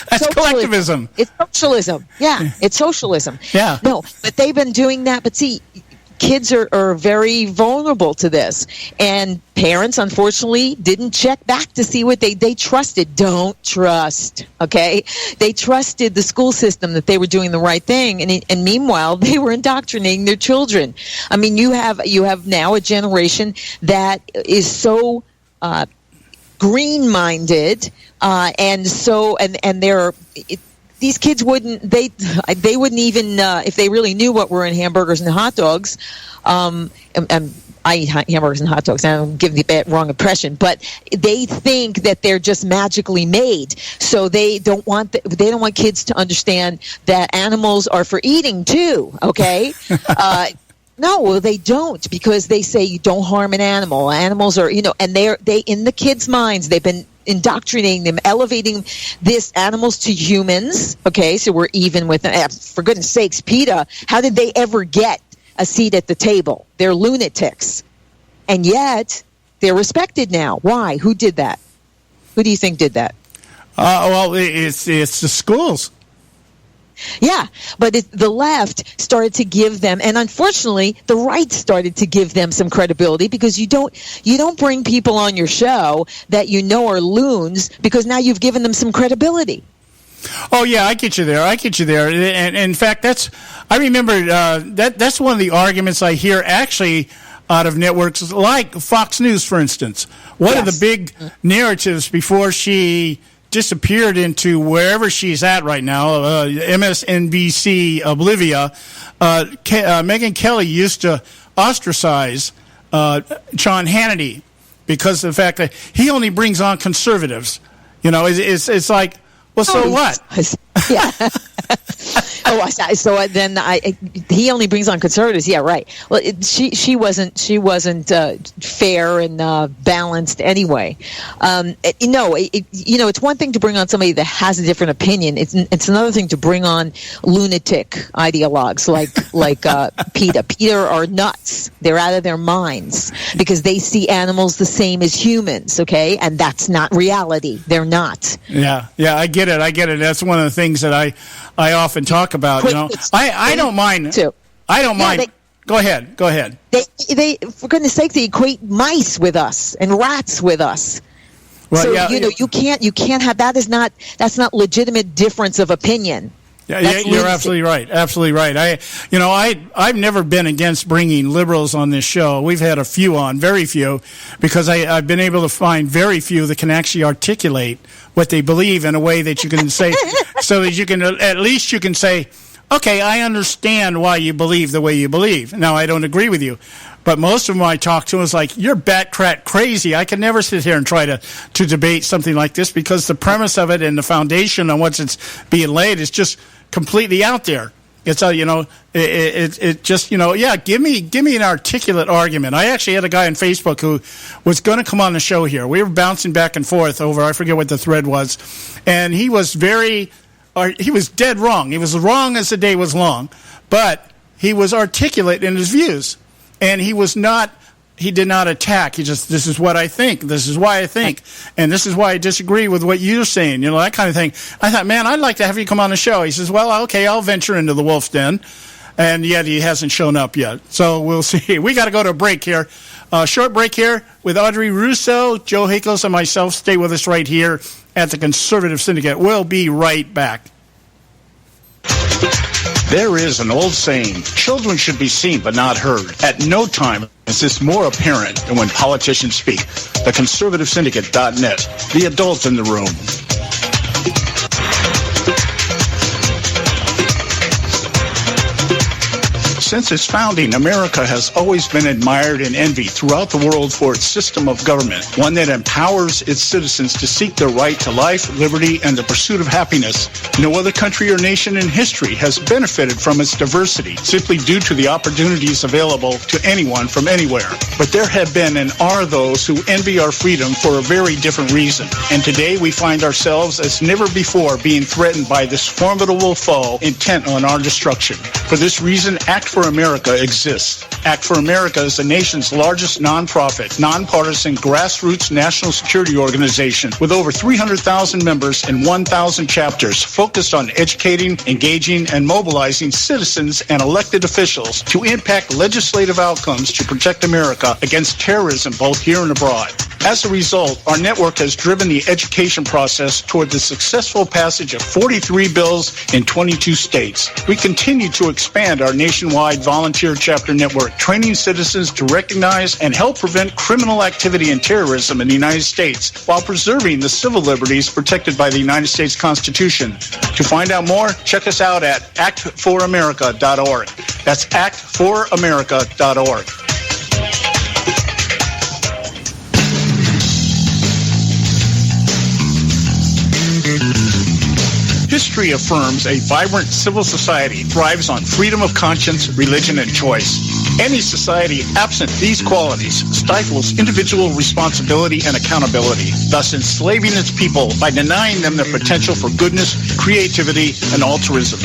That's collectivism. It's socialism. Yeah, it's socialism. Yeah. No, but they've been doing that. But see, kids are very vulnerable to this. And parents, unfortunately, didn't check back to see what they trusted. Don't trust, okay? They trusted the school system that they were doing the right thing. And meanwhile, they were indoctrinating their children. I mean, you have now a generation that is so green-minded, and they're... These kids wouldn't even if they really knew what were in hamburgers and hot dogs. I eat hamburgers and hot dogs. I don't give the wrong impression, but they think that they're just magically made. So they don't want kids to understand that animals are for eating too. Okay. No, they don't, because they say you don't harm an animal. Animals are, and they in the kids' minds, they've been indoctrinating them, elevating this animals to humans. Okay, so we're even with them. For goodness sakes, PETA, how did they ever get a seat at the table? They're lunatics. And yet, they're respected now. Why? Who did that? Who do you think did that? Well, it's the schools. Yeah, but the left started to give them, and unfortunately, the right started to give them some credibility, because you don't bring people on your show that you know are loons, because now you've given them some credibility. Oh yeah, I get you there. And in fact, I remember that's one of the arguments I hear actually out of networks like Fox News, for instance. One of the big narratives before she disappeared into wherever she's at right now, MSNBC Oblivia, Megyn Kelly used to ostracize Sean Hannity because of the fact that he only brings on conservatives. You know, it's like, well, so what? Yeah. So then he only brings on conservatives. Yeah, right. Well, she wasn't fair and balanced anyway. It's one thing to bring on somebody that has a different opinion. It's another thing to bring on lunatic ideologues like PETA. PETA are nuts. They're out of their minds because they see animals the same as humans. Okay, and that's not reality. They're not. Yeah, I get it. That's one of the things that I often talk about. You know, I don't mind. I don't mind. Go ahead. They, for goodness sake, they equate mice with us and rats with us. Well, so you can't have that. That's not legitimate difference of opinion. Yeah, you're absolutely right. Absolutely right. I've never been against bringing liberals on this show. We've had a few on, very few, because I've been able to find very few that can actually articulate what they believe in a way that you can say, so that you can at least you can say, okay, I understand why you believe the way you believe. Now, I don't agree with you, but most of them I talk to is like, you're bat-crat crazy. I can never sit here and try to debate something like this, because the premise of it and the foundation on which it's being laid is just completely out there. It's give me an articulate argument. I actually had a guy on Facebook who was going to come on the show here. We were bouncing back and forth over, I forget what the thread was, and he was dead wrong. He was wrong as the day was long, but he was articulate in his views, and he did not attack. He just, this is what I think. This is why I think. And this is why I disagree with what you're saying. That kind of thing. I thought, man, I'd like to have you come on the show. He says, well, okay, I'll venture into the wolf's den. And yet he hasn't shown up yet. So we'll see. We got to go to a break here. Short break here with Audrey Russo, Joe Hakos, and myself. Stay with us right here at the Conservative Syndicate. We'll be right back. There is an old saying, children should be seen but not heard. At no time is this more apparent than when politicians speak. The ConservativeSyndicate.net, the adult in the room. Since its founding, America has always been admired and envied throughout the world for its system of government, one that empowers its citizens to seek their right to life, liberty, and the pursuit of happiness. No other country or nation in history has benefited from its diversity, simply due to the opportunities available to anyone from anywhere. But there have been and are those who envy our freedom for a very different reason. And today we find ourselves as never before being threatened by this formidable foe intent on our destruction. For this reason, Act for America exists. Act for America is the nation's largest nonprofit, nonpartisan, grassroots national security organization with over 300,000 members and 1,000 chapters focused on educating, engaging, and mobilizing citizens and elected officials to impact legislative outcomes to protect America against terrorism both here and abroad. As a result, our network has driven the education process toward the successful passage of 43 bills in 22 states. We continue to expand our nationwide volunteer chapter network, training citizens to recognize and help prevent criminal activity and terrorism in the United States while preserving the civil liberties protected by the United States Constitution. To find out more, check us out at actforamerica.org. That's actforamerica.org. History affirms a vibrant civil society thrives on freedom of conscience, religion, and choice. Any society absent these qualities stifles individual responsibility and accountability, thus enslaving its people by denying them their potential for goodness, creativity, and altruism.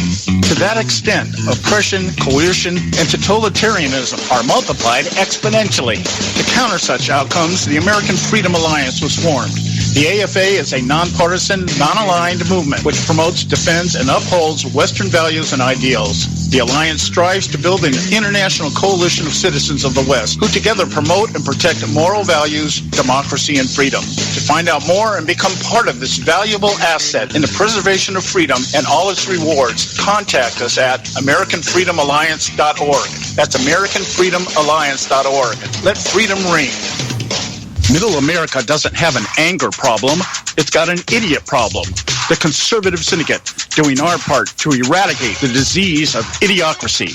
To that extent, oppression, coercion, and totalitarianism are multiplied exponentially. To counter such outcomes, the American Freedom Alliance was formed. The AFA is a nonpartisan, non-aligned movement which promotes, defends, and upholds Western values and ideals. The Alliance strives to build an international coalition of citizens of the West who together promote and protect moral values, democracy, and freedom. To find out more and become part of this valuable asset in the preservation of freedom and all its rewards, contact us at AmericanFreedomAlliance.org. That's AmericanFreedomAlliance.org. Let freedom ring. Middle America doesn't have an anger problem. It's got an idiot problem. The Conservative Syndicate, doing our part to eradicate the disease of idiocracy.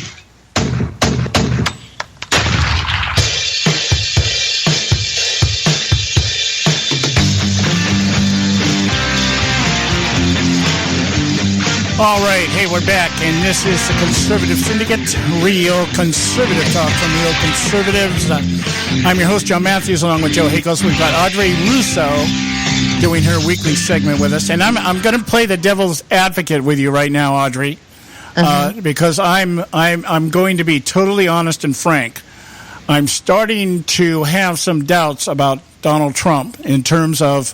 All right, hey, we're back, and this is the Conservative Syndicate, real conservative talk from real conservatives. I'm your host, John Matthews, along with Joe Hakos. We've got Audrey Russo doing her weekly segment with us, and I'm going to play the devil's advocate with you right now, Audrey, because I'm going to be totally honest and frank. I'm starting to have some doubts about Donald Trump in terms of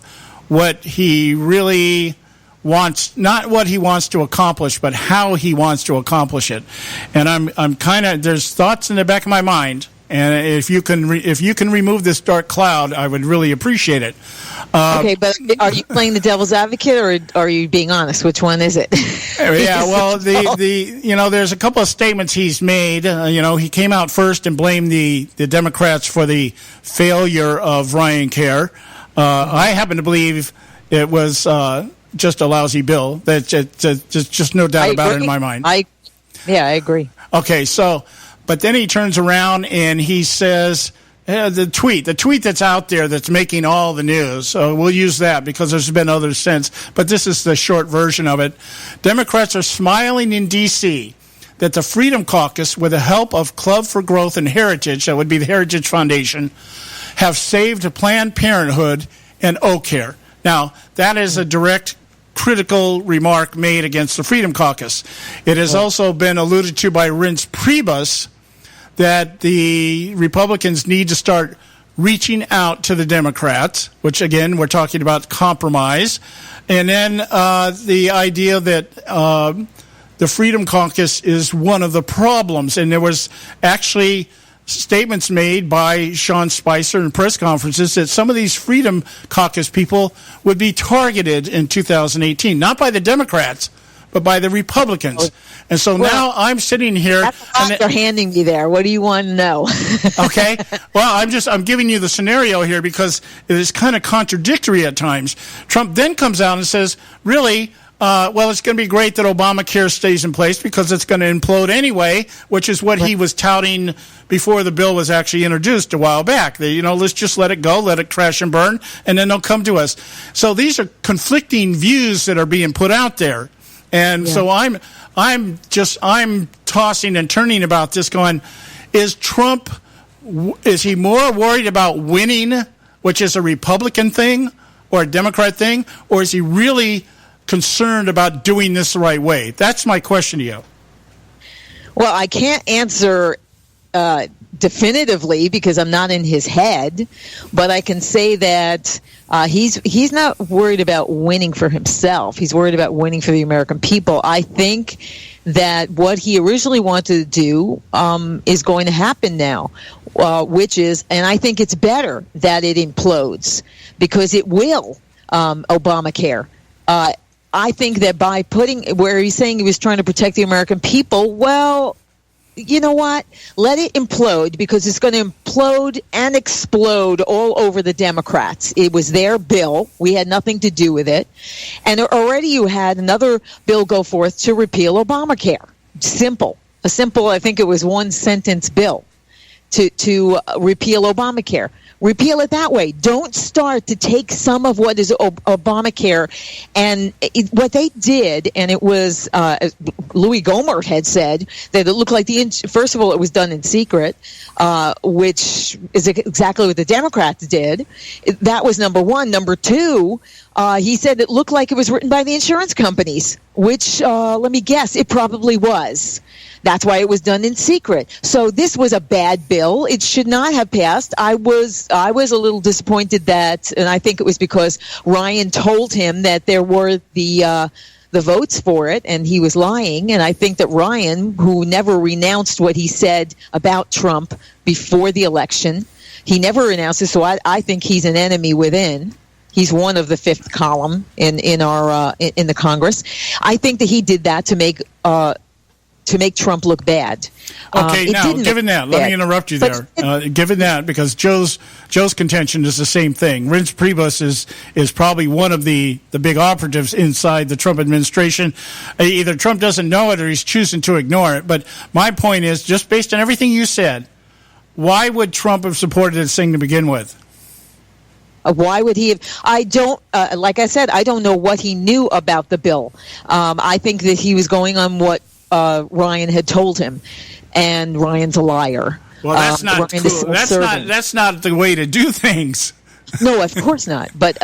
what he really wants, not what he wants to accomplish, but how he wants to accomplish it. And I'm kind of, there's thoughts in the back of my mind, and if you can remove this dark cloud, I would really appreciate it. Okay, but are you playing the devil's advocate, or are you being honest? Which one is it? Yeah, well, there's a couple of statements he's made. He came out first and blamed the Democrats for the failure of RyanCare. I happen to believe it was just a lousy bill. That's just no doubt about it in my mind. I agree. Okay, but then he turns around and he says, the tweet that's out there that's making all the news, so we'll use that because there's been others since, but this is the short version of it. Democrats are smiling in D.C. that the Freedom Caucus, with the help of Club for Growth and Heritage, that would be the Heritage Foundation, have saved Planned Parenthood and O'Care. Now, that is a direct critical remark made against the Freedom Caucus. It has also been alluded to by Reince Priebus that the Republicans need to start reaching out to the Democrats, which, again, we're talking about compromise. And then the idea that the Freedom Caucus is one of the problems. And there was actually statements made by Sean Spicer in press conferences that some of these Freedom Caucus people would be targeted in 2018, not by the Democrats, but by the Republicans. And so now I'm sitting here. That's what they're handing me there. What do you want to know? Okay. Well, I'm giving you the scenario here because it is kind of contradictory at times. Trump then comes out and says, really, it's going to be great that Obamacare stays in place because it's going to implode anyway, which is what he was touting before the bill was actually introduced a while back. Let's just let it go, let it crash and burn, and then they'll come to us. So these are conflicting views that are being put out there. And so I'm tossing and turning about this going, is he more worried about winning, which is a Republican thing or a Democrat thing, or is he really concerned about doing this the right way? That's my question to you. Well, I can't answer definitively because I'm not in his head, but I can say that he's not worried about winning for himself. He's worried about winning for the American people. I think that what he originally wanted to do is going to happen now, which is, and I think it's better that it implodes because it will, Obamacare. I think that by putting where he's saying he was trying to protect the American people, well, you know what? Let it implode because it's going to implode and explode all over the Democrats. It was their bill. We had nothing to do with it. And already you had another bill go forth to repeal Obamacare. A simple, I think it was one sentence bill to repeal Obamacare. Repeal it that way. Don't start to take some of what is Obamacare. And what they did, and it was, Louis Gohmert had said that it looked like first of all, it was done in secret, which is exactly what the Democrats did. That was number one. Number two, he said it looked like it was written by the insurance companies. which, let me guess, it probably was. That's why it was done in secret. So this was a bad bill. It should not have passed. I was a little disappointed that, and I think it was because Ryan told him that there were the votes for it, and he was lying. And I think that Ryan, who never renounced what he said about Trump before the election, he never renounced it. So I think he's an enemy within. He's one of the fifth column in the Congress. I think that he did that to make Trump look bad. Okay, now, given that, let me interrupt you there. Given that, because Joe's contention is the same thing. Reince Priebus is probably one of the big operatives inside the Trump administration. Either Trump doesn't know it or he's choosing to ignore it. But my point is, just based on everything you said, why would Trump have supported this thing to begin with? Why would he have? I don't, like I said, I don't know what he knew about the bill. I think that he was going on what Ryan had told him, and Ryan's a liar. Well, that's not cool. That's not the way to do things. No, of course not. But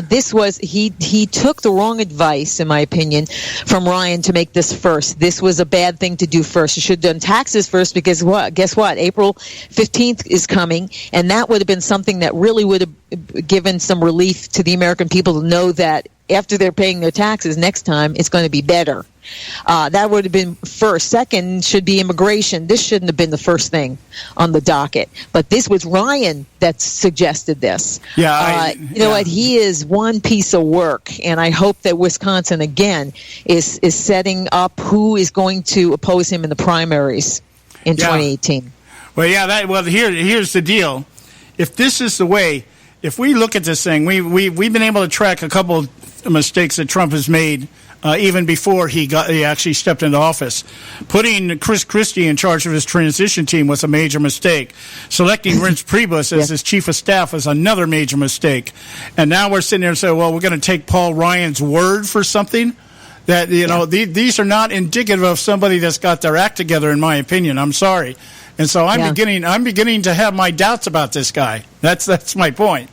this was he took the wrong advice, in my opinion, from Ryan to make this first. This was a bad thing to do first. You should have done taxes first, because guess what? April 15th is coming, and that would have been something that really would have given some relief to the American people to know that after they're paying their taxes next time, it's going to be better. That would have been first. Second should be immigration. This shouldn't have been the first thing on the docket. But this was Ryan that suggested this. Yeah, you know what? He is one piece of work, and I hope that Wisconsin, again, is setting up who is going to oppose him in the primaries in 2018. Well, here's the deal. If this is the way, if we look at this thing, we've been able to track a couple of mistakes that Trump has made even before he actually stepped into office. Putting Chris Christie in charge of his transition team was a major mistake. Selecting Reince Priebus as his chief of staff was another major mistake. And now we're sitting there and saying, well, we're going to take Paul Ryan's word for something that, these are not indicative of somebody that's got their act together, in my opinion. I'm sorry. And so I'm beginning to have my doubts about this guy. That's my point.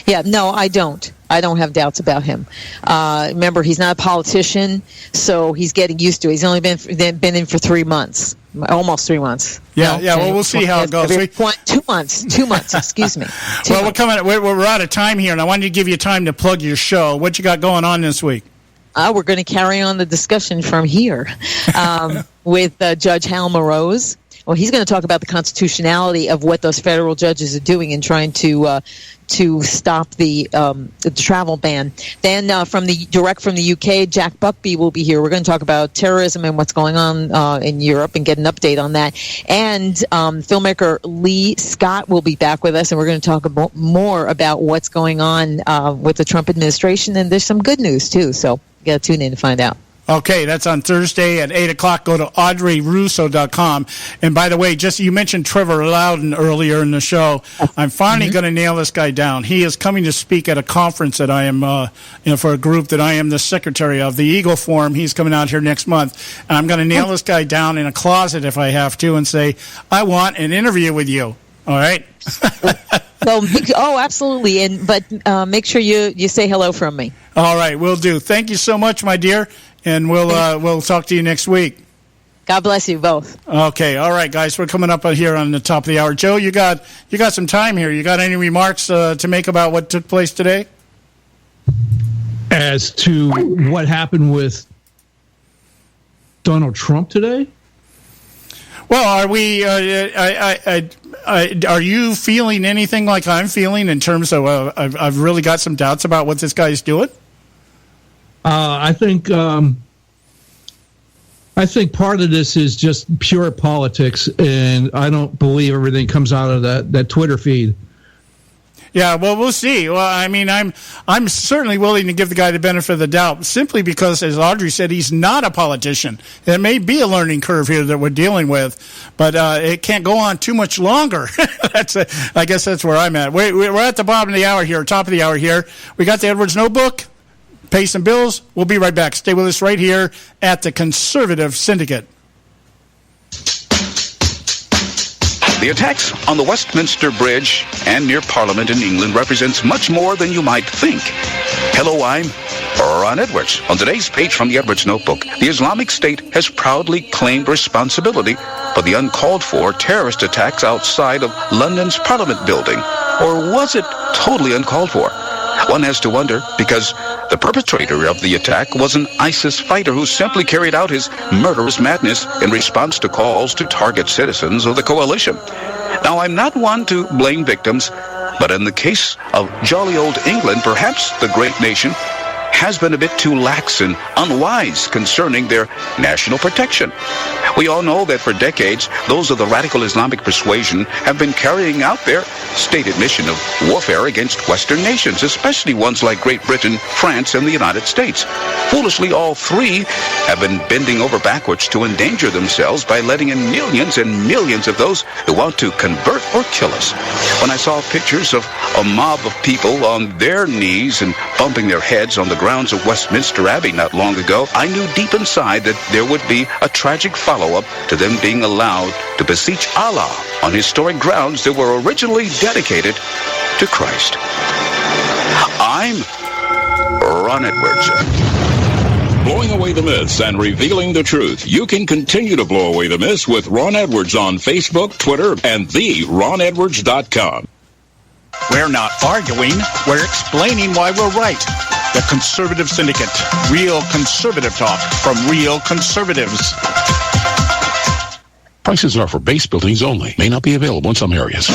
Yeah, no, I don't. I don't have doubts about him. Remember, he's not a politician, so he's getting used to it. He's only been in for 3 months, almost 3 months. Yeah. Well, we'll see how it goes. 2 months. Excuse me. We're out of time here, and I wanted to give you time to plug your show. What you got going on this week? We're going to carry on the discussion from here with Judge Hal Morose. Well, he's going to talk about the constitutionality of what those federal judges are doing and trying to stop the travel ban. Then direct from the UK, Jack Buckby will be here. We're going to talk about terrorism and what's going on in Europe and get an update on that. And filmmaker Lee Scott will be back with us, and we're going to talk more about what's going on with the Trump administration. And there's some good news, too, so you got to tune in to find out. Okay, that's on Thursday at 8 o'clock. Go to AudreyRusso.com. And by the way, you mentioned Trevor Loudon earlier in the show. I'm finally going to nail this guy down. He is coming to speak at a conference that I am, for a group that I am the secretary of, the Eagle Forum. He's coming out here next month. And I'm going to nail this guy down in a closet if I have to and say, I want an interview with you. All right? Absolutely. But make sure you say hello from me. All right, will do. Thank you so much, my dear. And we'll talk to you next week. God bless you both. Okay, all right, guys. We're coming up here on the top of the hour. Joe, you got some time here. You got any remarks to make about what took place today? As to what happened with Donald Trump today? Well, are we? Are you feeling anything like I'm feeling in terms of I've really got some doubts about what this guy's doing? I think part of this is just pure politics, and I don't believe everything comes out of that Twitter feed. Yeah, well, we'll see. Well, I mean, I'm certainly willing to give the guy the benefit of the doubt, simply because, as Audrey said, he's not a politician. There may be a learning curve here that we're dealing with, but it can't go on too much longer. I guess that's where I'm at. We're at the bottom of the hour here, top of the hour here. We got the Edwards Notebook. Pay some bills. We'll be right back. Stay with us right here at the Conservative Syndicate. The attacks on the Westminster Bridge and near Parliament in England represents much more than you might think. Hello, I'm Ron Edwards. On today's page from the Edwards Notebook, the Islamic State has proudly claimed responsibility for the uncalled-for terrorist attacks outside of London's Parliament building. Or was it totally uncalled for? One has to wonder, because the perpetrator of the attack was an ISIS fighter who simply carried out his murderous madness in response to calls to target citizens of the coalition. Now, I'm not one to blame victims, but in the case of jolly old England, perhaps the great nation has been a bit too lax and unwise concerning their national protection. We all know that for decades, those of the radical Islamic persuasion have been carrying out their stated mission of warfare against Western nations, especially ones like Great Britain, France, and the United States. Foolishly, all three have been bending over backwards to endanger themselves by letting in millions and millions of those who want to convert or kill us. When I saw pictures of a mob of people on their knees and bumping their heads on the grounds of Westminster Abbey not long ago, I knew deep inside that there would be a tragic follow-up to them being allowed to beseech Allah on historic grounds that were originally dedicated to Christ. I'm Ron Edwards. Blowing away the myths and revealing the truth. You can continue to blow away the myths with Ron Edwards on Facebook, Twitter, and theronedwards.com. We're not arguing, we're explaining why we're right. The Conservative Syndicate, real conservative talk from real conservatives. Prices are for base buildings only. May not be available in some areas.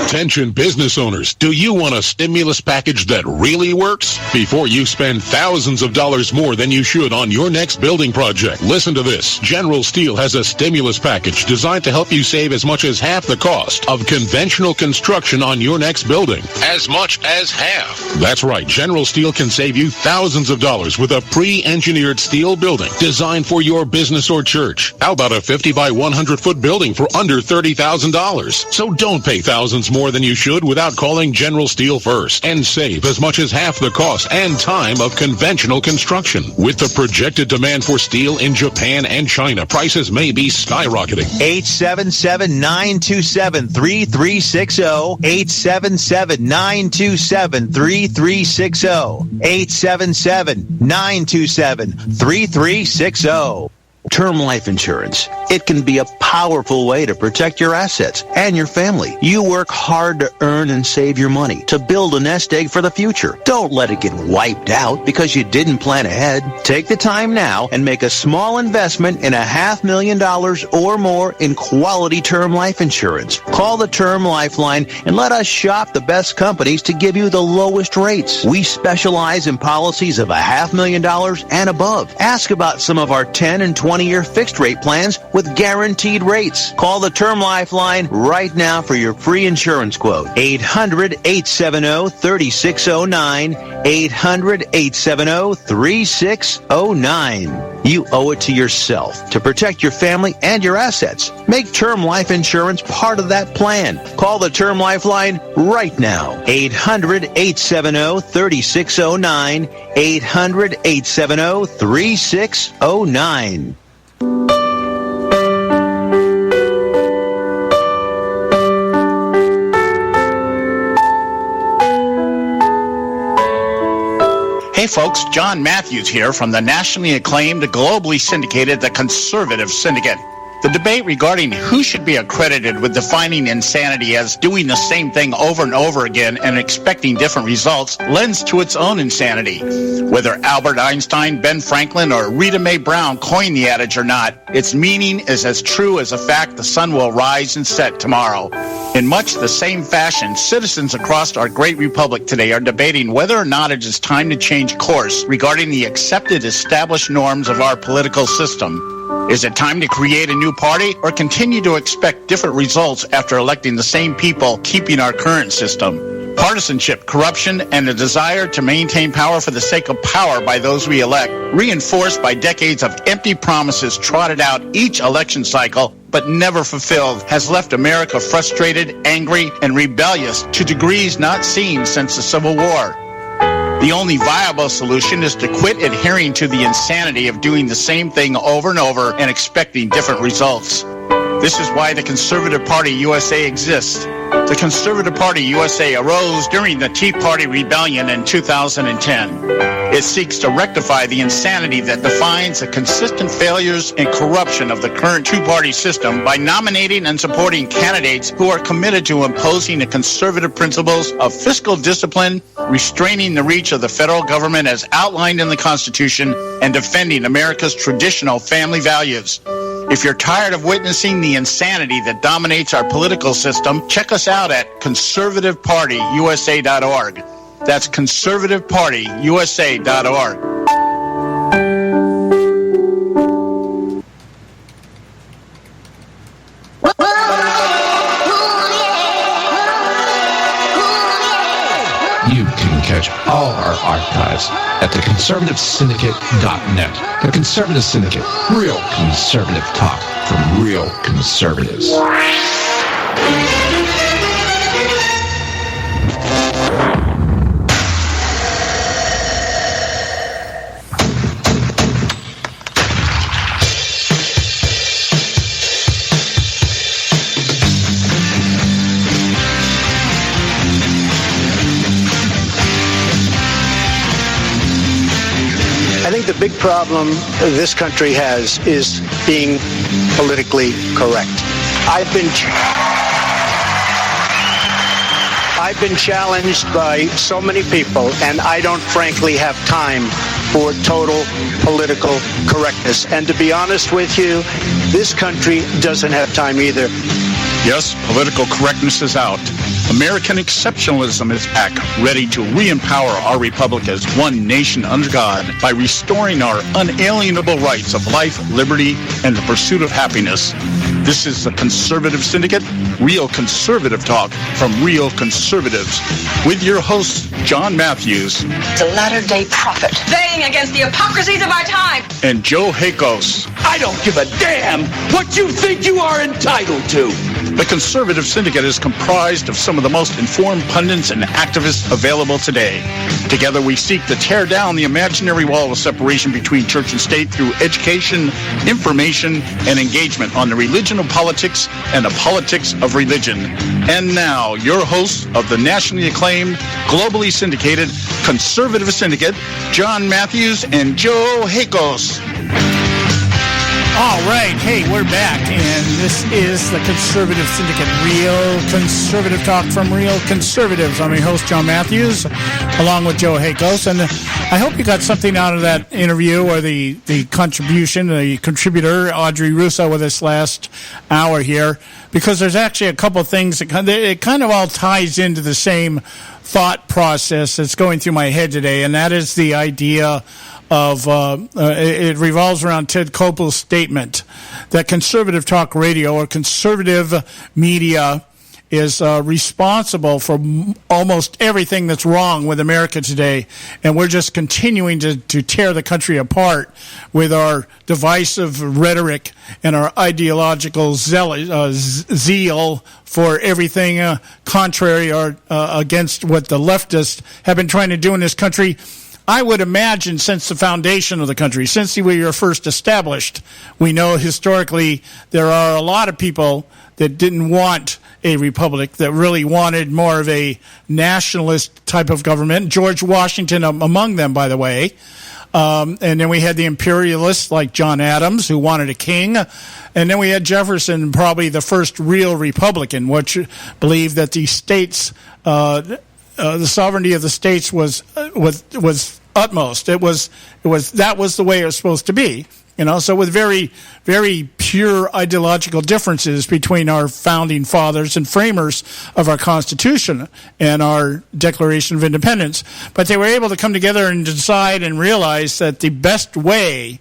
Attention business owners, do you want a stimulus package that really works? Before you spend thousands of dollars more than you should on your next building project, listen to this. General Steel has a stimulus package designed to help you save as much as half the cost of conventional construction on your next building. As much as half. That's right. General Steel can save you thousands of dollars with a pre-engineered steel building designed for your business or church. How about a 50 by 100 foot building for under $30,000? So don't pay thousands more than you should without calling General Steel first and save as much as half the cost and time of conventional construction. With the projected demand for steel in Japan and China, prices may be skyrocketing. 877-927-3360. 877-927-3360. 877-927-3360. Term life insurance. It can be a powerful way to protect your assets and your family. You work hard to earn and save your money to build a nest egg for the future. Don't let it get wiped out because you didn't plan ahead. Take the time now and make a small investment in $500,000 or more in quality term life insurance. Call the Term Lifeline and let us shop the best companies to give you the lowest rates. We specialize in policies of $500,000 and above. Ask about some of our 10 and 20-year fixed rate plans with guaranteed rates. Call the Term Lifeline right now for your free insurance quote. 800-870-3609. 800-870-3609. You owe it to yourself to protect your family and your assets. Make term life insurance part of that plan. Call the Term Lifeline right now. 800-870-3609. 800-870-3609. Hey folks, John Matthews here from the nationally acclaimed, globally syndicated, the Conservative Syndicate. The debate regarding who should be accredited with defining insanity as doing the same thing over and over again and expecting different results lends to its own insanity. Whether Albert Einstein, Ben Franklin, or Rita Mae Brown coined the adage or not, its meaning is as true as the fact the sun will rise and set tomorrow. In much the same fashion, citizens across our great republic today are debating whether or not it is time to change course regarding the accepted established norms of our political system. Is it time to create a new party or continue to expect different results after electing the same people keeping our current system? Partisanship, corruption, and the desire to maintain power for the sake of power by those we elect, reinforced by decades of empty promises trotted out each election cycle but never fulfilled, has left America frustrated, angry, and rebellious to degrees not seen since the Civil War. The only viable solution is to quit adhering to the insanity of doing the same thing over and over and expecting different results. This is why the Conservative Party USA exists. The Conservative Party USA arose during the Tea Party Rebellion in 2010. It seeks to rectify the insanity that defines the consistent failures and corruption of the current two-party system by nominating and supporting candidates who are committed to imposing the conservative principles of fiscal discipline, restraining the reach of the federal government as outlined in the Constitution, and defending America's traditional family values. If you're tired of witnessing the insanity that dominates our political system, check us out at conservativepartyusa.org. That's conservativepartyusa.org. You can catch all our archives at theconservativesyndicate.net. The Conservative Syndicate, real conservative talk from real conservatives. The big problem this country has is being politically correct. I've been challenged by so many people, and I don't frankly have time for total political correctness. And to be honest with you, this country doesn't have time either. Yes, political correctness is out. American exceptionalism is back, ready to re-empower our republic as one nation under God by restoring our unalienable rights of life, liberty, and the pursuit of happiness. This is the Conservative Syndicate, real conservative talk from real conservatives, with your host, John Matthews. The latter-day prophet, baying against the hypocrisies of our time. And Joe Hakos. I don't give a damn what you think you are entitled to. The Conservative Syndicate is comprised of some of the most informed pundits and activists available today. Together we seek to tear down the imaginary wall of separation between church and state through education, information, and engagement on the religion of politics and the politics of religion. And now, your hosts of the nationally acclaimed, globally syndicated Conservative Syndicate, John Matthews and Joe Hakos. All right. Hey, we're back, and this is the Conservative Syndicate, real conservative talk from real conservatives. I'm your host, John Matthews, along with Joe Hakos, and I hope you got something out of that interview or the contribution, the contributor, Audrey Russo, with us last hour here, because there's actually a couple things that it kind of all ties into the same thought process that's going through my head today, and that is the idea of it revolves around Ted Koppel's statement that conservative talk radio or conservative media is responsible for almost everything that's wrong with America today, and we're just continuing to tear the country apart with our divisive rhetoric and our ideological zeal for everything contrary or against what the leftists have been trying to do in this country. I would imagine since the foundation of the country, since we were first established, we know historically there are a lot of people that didn't want a republic, that really wanted more of a nationalist type of government. George Washington among them, by the way. And then we had the imperialists like John Adams, who wanted a king. And then we had Jefferson, probably the first real Republican, which believed that the states, the sovereignty of the states was utmost. That was the way it was supposed to be. So with very, very pure ideological differences between our founding fathers and framers of our Constitution and our Declaration of Independence. But they were able to come together and decide and realize that the best way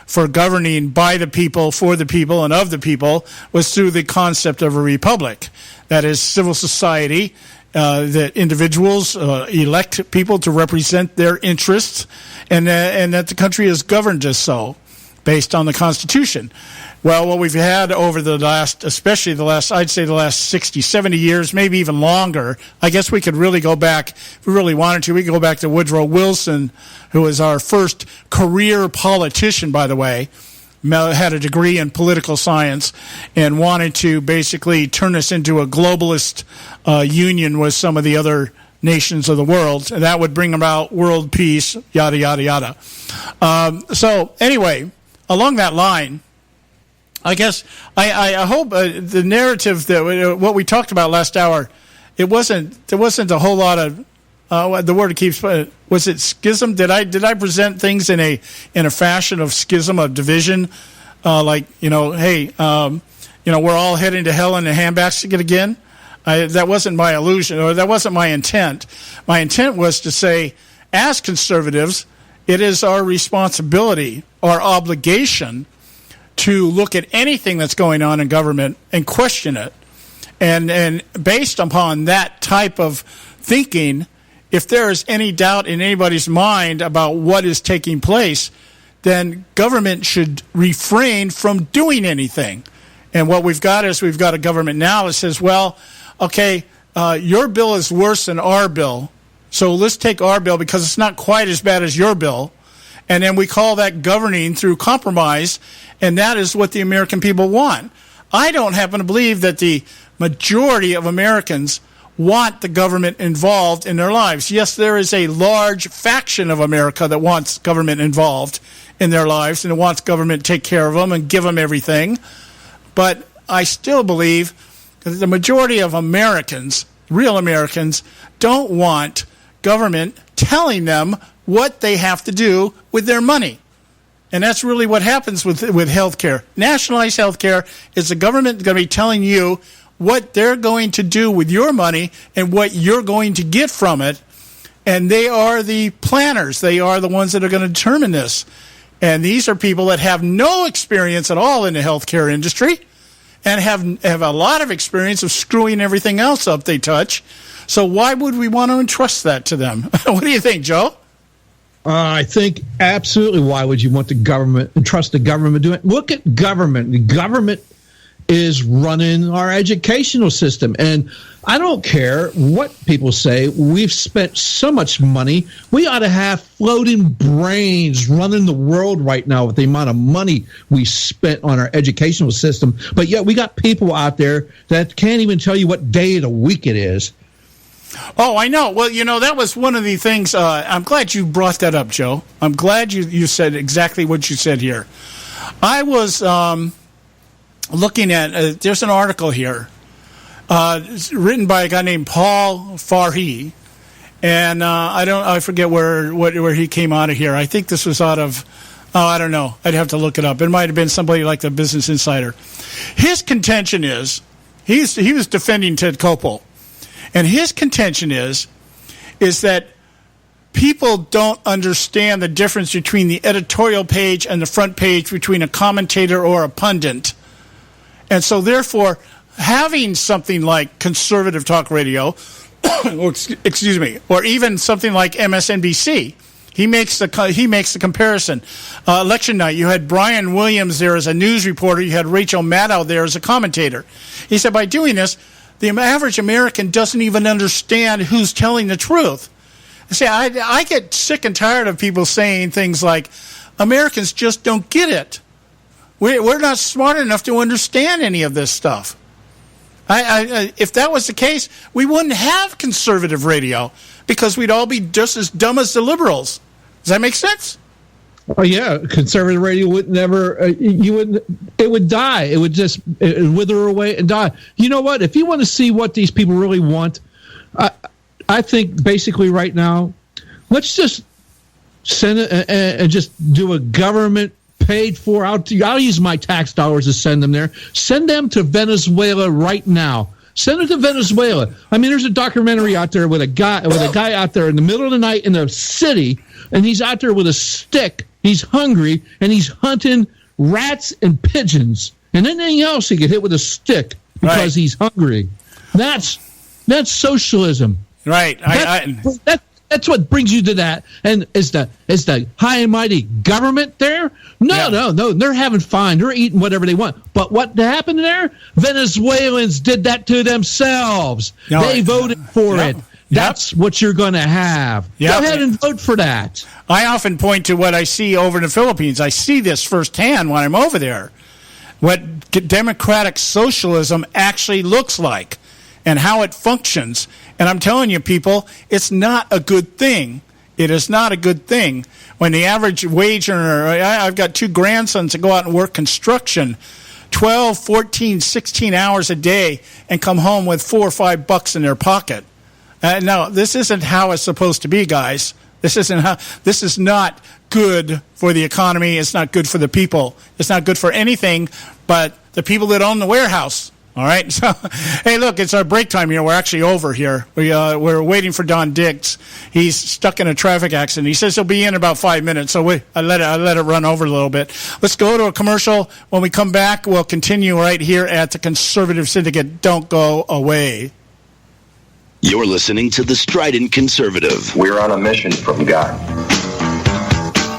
for governing by the people, for the people, and of the people was through the concept of a republic. That is civil society, that individuals elect people to represent their interests, and that the country is governed just so, based on the Constitution. Well, what we've had over the last, especially the last 60, 70 years, maybe even longer, I guess we could really go back, if we really wanted to, we could go back to Woodrow Wilson, who was our first career politician, by the way, had a degree in political science and wanted to basically turn us into a globalist union with some of the other nations of the world. That would bring about world peace, yada, yada, yada. So anyway, along that line, I guess I hope the narrative that what we talked about last hour, there wasn't a whole lot of the word keeps. Was it schism? Did I present things in a fashion of schism, of division? Like, hey, we're all heading to hell in a handbasket again. That wasn't my illusion, or that wasn't my intent. My intent was to say, as conservatives, it is our responsibility, our obligation, to look at anything that's going on in government and question it. And based upon that type of thinking, if there is any doubt in anybody's mind about what is taking place, then government should refrain from doing anything. And what we've got is we've got a government now that says, well, okay, your bill is worse than our bill, so let's take our bill because it's not quite as bad as your bill. And then we call that governing through compromise, and that is what the American people want. I don't happen to believe that the majority of Americans want the government involved in their lives. Yes, there is a large faction of America that wants government involved in their lives and wants government to take care of them and give them everything. But I still believe that the majority of Americans, real Americans, don't want government telling them what they have to do with their money. And that's really what happens with health care. Nationalized health care is the government going to be telling you what they're going to do with your money and what you're going to get from it. And they are the planners. They are the ones that are going to determine this. And these are people that have no experience at all in the healthcare industry and have a lot of experience of screwing everything else up they touch. So why would we want to entrust that to them? What do you think, Joe? I think absolutely. Why would you want the government and trust the government doing it? Look at government. The government is running our educational system. And I don't care what people say. We've spent so much money. We ought to have floating brains running the world right now with the amount of money we spent on our educational system. But yet we got people out there that can't even tell you what day of the week it is. Oh, I know. Well, that was one of the things. I'm glad you brought that up, Joe. I'm glad you said exactly what you said here. I was looking at, there's an article here written by a guy named Paul Farhi, and I forget where he came out of here. I think this was out of, I don't know. I'd have to look it up. It might have been somebody like the Business Insider. His contention is, he was defending Ted Koppel. And his contention is that people don't understand the difference between the editorial page and the front page between a commentator or a pundit. And so, therefore, having something like Conservative Talk Radio, or even something like MSNBC, he makes the comparison. Election night, you had Brian Williams there as a news reporter. You had Rachel Maddow there as a commentator. He said, by doing this, the average American doesn't even understand who's telling the truth. See, I get sick and tired of people saying things like, Americans just don't get it. We're not smart enough to understand any of this stuff. If that was the case, we wouldn't have conservative radio because we'd all be just as dumb as the liberals. Does that make sense? Oh yeah, conservative radio would never. It would die. It would just wither away and die. You know what? If you want to see what these people really want, I think basically right now, let's just send it and just do a government paid for. I'll use my tax dollars to send them there. Send them to Venezuela right now. Send it to Venezuela. I mean, there's a documentary out there with a guy out there in the middle of the night in the city, and he's out there with a stick. He's hungry, and he's hunting rats and pigeons and anything else he get hit with a stick because he's hungry. That's socialism. Right. That's what brings you to that. And is the high and mighty government there? No. They're having fun. They're eating whatever they want. But what happened there? Venezuelans did that to themselves. They voted for it. That's what you're going to have. Yep. Go ahead and vote for that. I often point to what I see over in the Philippines. I see this firsthand when I'm over there. What democratic socialism actually looks like and how it functions. And I'm telling you, people, it's not a good thing. It is not a good thing. When the average wage earner, I've got 2 grandsons that go out and work construction 12, 14, 16 hours a day and come home with $4 or $5 in their pocket. No, this isn't how it's supposed to be, guys. This is not good for the economy. It's not good for the people. It's not good for anything but the people that own the warehouse. All right. So, hey, look, it's our break time here. We're actually over here. We're waiting for Don Dix. He's stuck in a traffic accident. He says he'll be in about 5 minutes. So I let it run over a little bit. Let's go to a commercial. When we come back, we'll continue right here at the Conservative Syndicate. Don't go away. You're listening to The Strident Conservative. We're on a mission from God.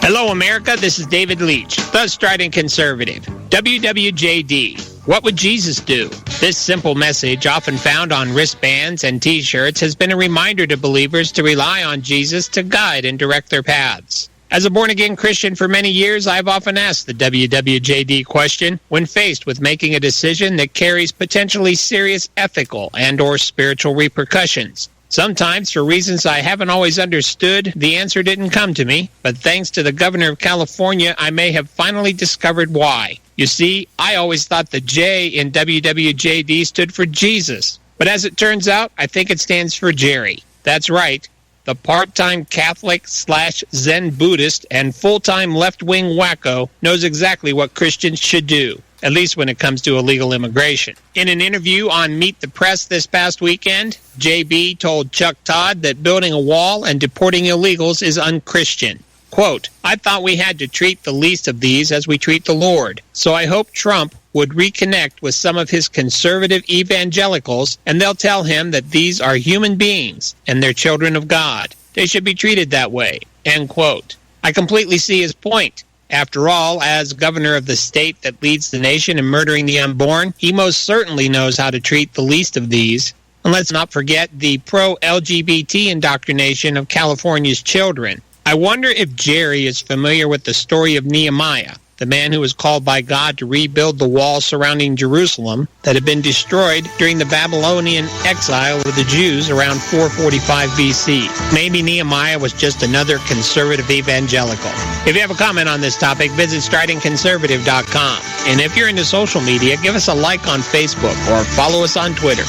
Hello, America. This is David Leach, The Strident Conservative. WWJD. What would Jesus do? This simple message, often found on wristbands and T-shirts, has been a reminder to believers to rely on Jesus to guide and direct their paths. As a born-again Christian for many years, I've often asked the WWJD question when faced with making a decision that carries potentially serious ethical and or spiritual repercussions. Sometimes, for reasons I haven't always understood, the answer didn't come to me, but thanks to the governor of California, I may have finally discovered why. You see, I always thought the J in WWJD stood for Jesus, but as it turns out, I think it stands for Jerry. That's right. The part-time Catholic/Zen Buddhist and full-time left-wing wacko knows exactly what Christians should do, at least when it comes to illegal immigration. In an interview on Meet the Press this past weekend, JB told Chuck Todd that building a wall and deporting illegals is unchristian. Quote, I thought we had to treat the least of these as we treat the Lord, so I hope Trump would reconnect with some of his conservative evangelicals, and they'll tell him that these are human beings and they're children of God. They should be treated that way. End quote. I completely see his point. After all, as governor of the state that leads the nation in murdering the unborn, he most certainly knows how to treat the least of these. And let's not forget the pro-LGBT indoctrination of California's children. I wonder if Jerry is familiar with the story of Nehemiah, the man who was called by God to rebuild the wall surrounding Jerusalem that had been destroyed during the Babylonian exile of the Jews around 445 BC. Maybe Nehemiah was just another conservative evangelical. If you have a comment on this topic, visit stridentconservative.com. And if you're into social media, give us a like on Facebook or follow us on Twitter.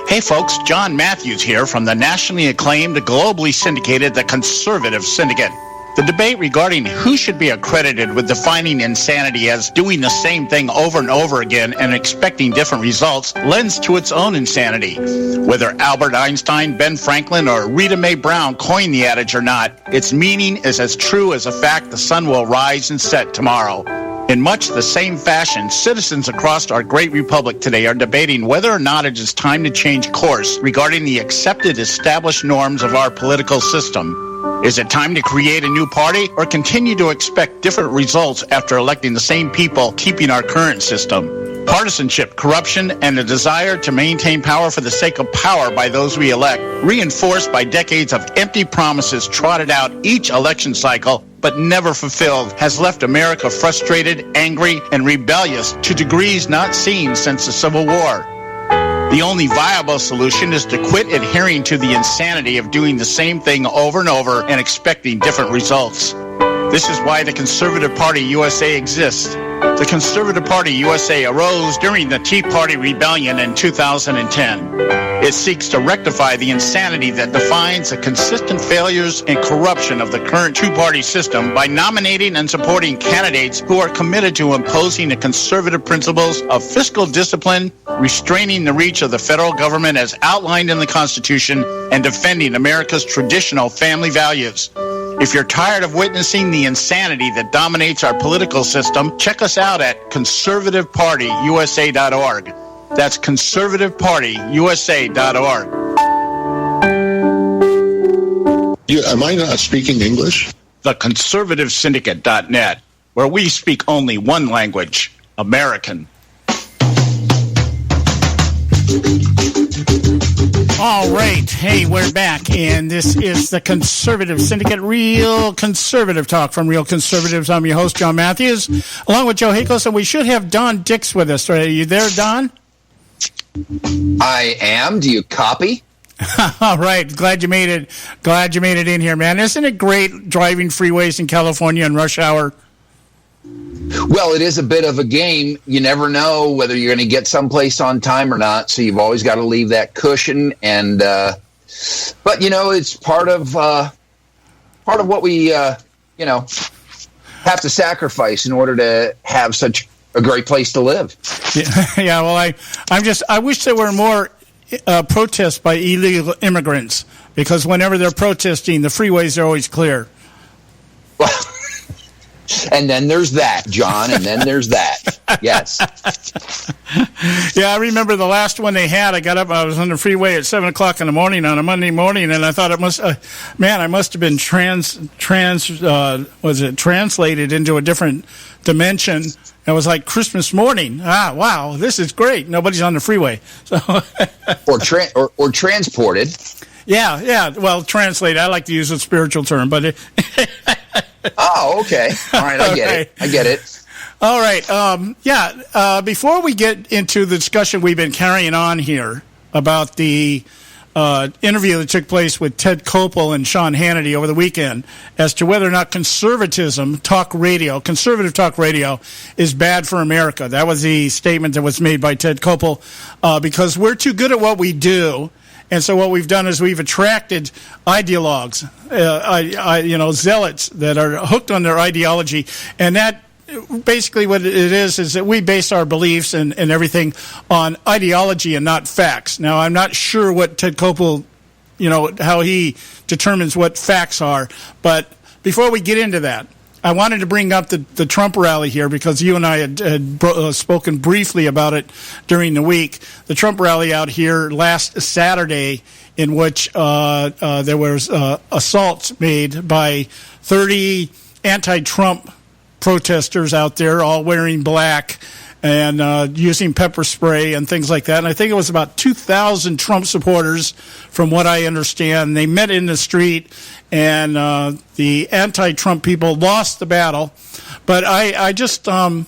Hey folks, John Matthews here from the nationally acclaimed, globally syndicated, the Conservative Syndicate. The debate regarding who should be accredited with defining insanity as doing the same thing over and over again and expecting different results lends to its own insanity. Whether Albert Einstein, Ben Franklin, or Rita Mae Brown coined the adage or not, its meaning is as true as the fact the sun will rise and set tomorrow. In much the same fashion, citizens across our great republic today are debating whether or not it is time to change course regarding the accepted established norms of our political system. Is it time to create a new party or continue to expect different results after electing the same people keeping our current system? Partisanship, corruption, and a desire to maintain power for the sake of power by those we elect, reinforced by decades of empty promises trotted out each election cycle but never fulfilled, has left America frustrated, angry, and rebellious to degrees not seen since the Civil War. The only viable solution is to quit adhering to the insanity of doing the same thing over and over and expecting different results. This is why the Conservative Party USA exists. The Conservative Party USA arose during the Tea Party Rebellion in 2010. It seeks to rectify the insanity that defines the consistent failures and corruption of the current two-party system by nominating and supporting candidates who are committed to imposing the conservative principles of fiscal discipline, restraining the reach of the federal government as outlined in the Constitution, and defending America's traditional family values. If you're tired of witnessing the insanity that dominates our political system, check us out at conservativepartyusa.org. That's conservativepartyusa.org. Am I not speaking English? theconservativesyndicate.net, where we speak only one language, American. All right. Hey, we're back, and this is the Conservative Syndicate, real conservative talk from Real Conservatives. I'm your host, John Matthews, along with Joe Hickles, and we should have Don Dix with us. Are you there, Don? I am. Do you copy? All right. Glad you made it. Glad you made it in here, man. Isn't it great driving freeways in California in rush hour? Well, it is a bit of a game. You never know whether you're going to get someplace on time or not, so you've always got to leave that cushion. And but it's part of what we have to sacrifice in order to have such a great place to live. Yeah. Well, I wish there were more protests by illegal immigrants, because whenever they're protesting, the freeways are always clear. Well. And then there's that, John, and then there's that. Yes. Yeah, I remember the last one they had. I got up, I was on the freeway at 7 o'clock in the morning on a Monday morning, and I thought I must have been translated into a different dimension. It was like Christmas morning. Wow, this is great. Nobody's on the freeway. So or transported. Yeah. Well, translated. I like to use a spiritual term, but oh, okay. All right, I get it. All right. Before we get into the discussion we've been carrying on here about the interview that took place with Ted Koppel and Sean Hannity over the weekend as to whether or not conservative talk radio is bad for America. That was the statement that was made by Ted Koppel, because we're too good at what we do. And so what we've done is we've attracted ideologues, zealots that are hooked on their ideology. And that basically what it is that we base our beliefs and everything on ideology and not facts. Now, I'm not sure what Ted Koppel, how he determines what facts are. But before we get into that, I wanted to bring up the Trump rally here, because you and I had spoken briefly about it during the week. The Trump rally out here last Saturday, in which there was assaults made by 30 anti-Trump protesters out there, all wearing black and using pepper spray and things like that. And I think it was about 2,000 Trump supporters, from what I understand. They met in the street, and the anti-Trump people lost the battle. But I'm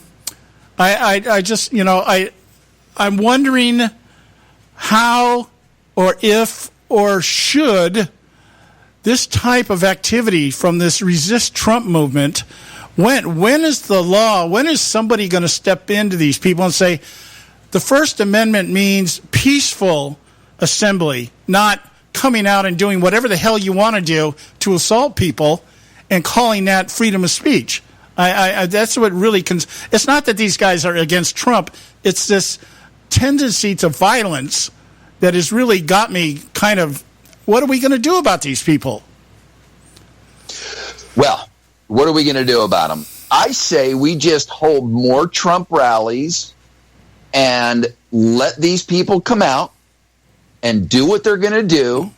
wondering how, or if, or should this type of activity from this resist Trump movement, when is the law, when is somebody going to step into these people and say, the First Amendment means peaceful assembly, not coming out and doing whatever the hell you want to do to assault people and calling that freedom of speech? That's what really it's not that these guys are against Trump. It's this tendency to violence that has really got me kind of, what are we going to do about these people? Well, what are we going to do about them? I say we just hold more Trump rallies and let these people come out and do what they're going to do,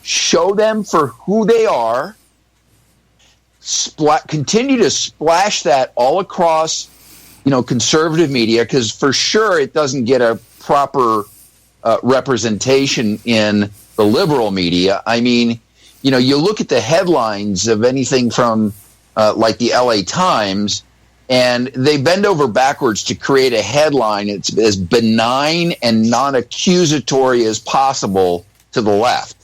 show them for who they are, continue to splash that all across, conservative media, because for sure it doesn't get a proper representation in the liberal media. I mean, you look at the headlines of anything from like the LA Times, and they bend over backwards to create a headline that's as benign and non-accusatory as possible to the left.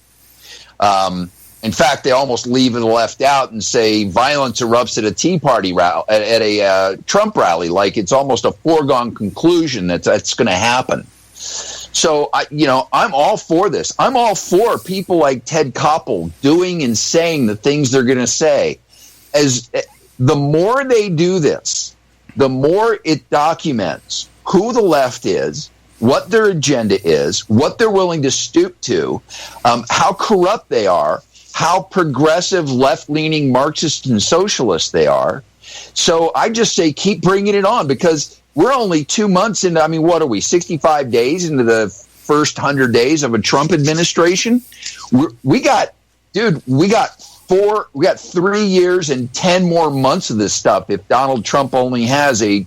In fact, they almost leave the left out and say violence erupts at a Tea Party rally, at a Trump rally, like it's almost a foregone conclusion that's going to happen. So, I'm all for this. I'm all for people like Ted Koppel doing and saying the things they're going to say. As the more they do this, the more it documents who the left is, what their agenda is, what they're willing to stoop to, how corrupt they are, how progressive, left-leaning Marxist and socialist they are. So I just say keep bringing it on, because we're only 2 months into, what are we, 65 days into the first 100 days of a Trump administration? We got 3 years and 10 more months of this stuff if Donald Trump only has a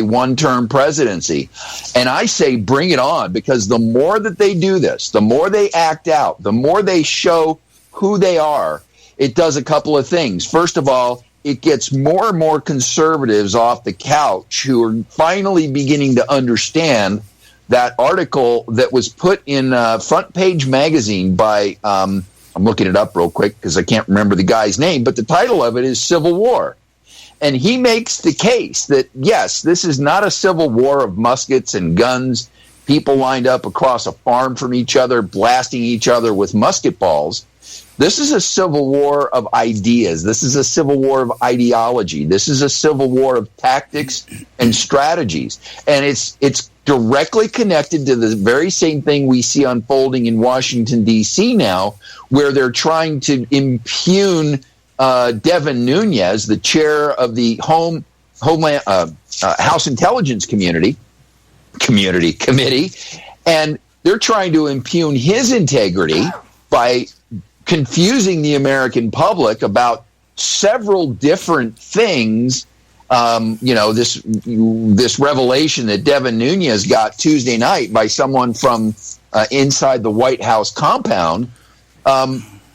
one-term presidency. And I say bring it on, because the more that they do this, the more they act out, the more they show who they are, it does a couple of things. First of all, it gets more and more conservatives off the couch who are finally beginning to understand that article that was put in Front Page Magazine by, I'm looking it up real quick because I can't remember the guy's name, but the title of it is Civil War. And he makes the case that, yes, this is not a civil war of muskets and guns, people lined up across a farm from each other, blasting each other with musket balls. This is a civil war of ideas. This is a civil war of ideology. This is a civil war of tactics and strategies. And it's directly connected to the very same thing we see unfolding in Washington, D.C. now, where they're trying to impugn Devin Nunes, the chair of the House Intelligence Committee, and they're trying to impugn his integrity by confusing the American public about several different things. This revelation that Devin Nunes got Tuesday night by someone from inside the White House compound.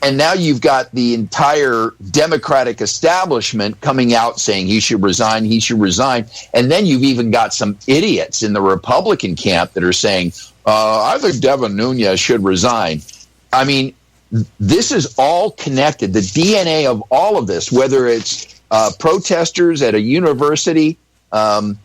And now you've got the entire Democratic establishment coming out saying he should resign. And then you've even got some idiots in the Republican camp that are saying, I think Devin Nunes should resign. I mean, this is all connected. The DNA of all of this, whether it's protesters at a university, that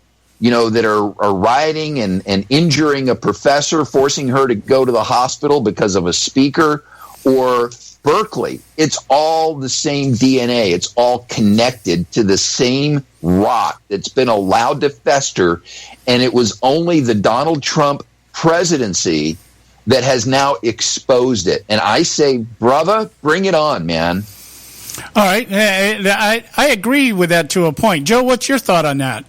are rioting and injuring a professor, forcing her to go to the hospital because of a speaker, or Berkeley, it's all the same DNA. It's all connected to the same rot that's been allowed to fester. And it was only the Donald Trump presidency that has now exposed it. And I say, brother, bring it on, man. All right. I agree with that to a point. Joe, what's your thought on that?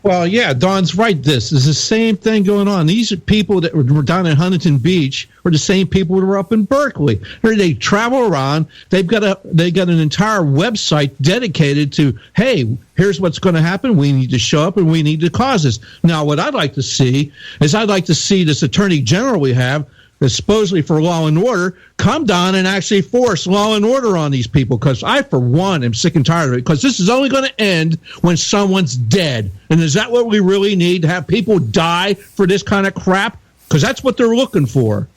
Well, yeah, Don's right. This is the same thing going on. These are people that were down in Huntington Beach are the same people that were up in Berkeley. They travel around. They've got an entire website dedicated to, hey, here's what's going to happen. We need to show up and we need to cause this. Now, what I'd like to see is this attorney general we have, supposedly for law and order, come down and actually force law and order on these people, because I, for one, am sick and tired of it, because this is only going to end when someone's dead. And is that what we really need, to have people die for this kind of crap? Because that's what they're looking for.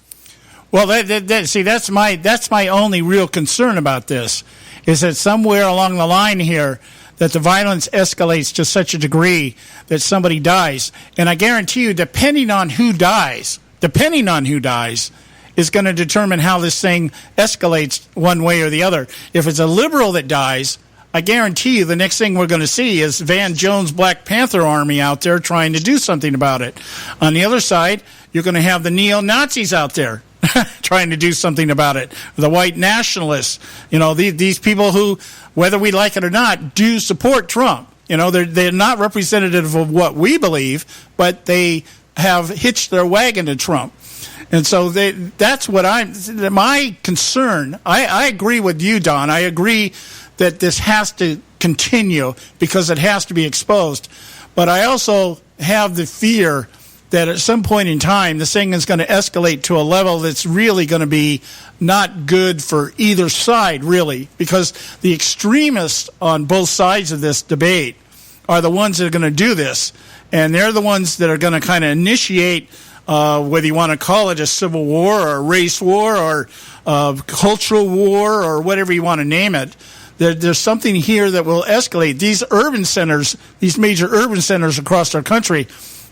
Well, that's my only real concern about this, is that somewhere along the line here, that the violence escalates to such a degree that somebody dies. And I guarantee you, depending on who dies, is going to determine how this thing escalates one way or the other. If it's a liberal that dies, I guarantee you the next thing we're going to see is Van Jones' Black Panther army out there trying to do something about it. On the other side, you're going to have the neo-Nazis out there trying to do something about it. The white nationalists, these people who, whether we like it or not, do support Trump. They're not representative of what we believe, but they have hitched their wagon to Trump. And so that's what my concern. I agree with you, Don. I agree that this has to continue because it has to be exposed. But I also have the fear that at some point in time, this thing is going to escalate to a level that's really going to be not good for either side, really, because the extremists on both sides of this debate are the ones that are going to do this. And they're the ones that are going to kind of initiate, whether you want to call it a civil war or a race war or a cultural war or whatever you want to name it. There's something here that will escalate. These urban centers, these major urban centers across our country,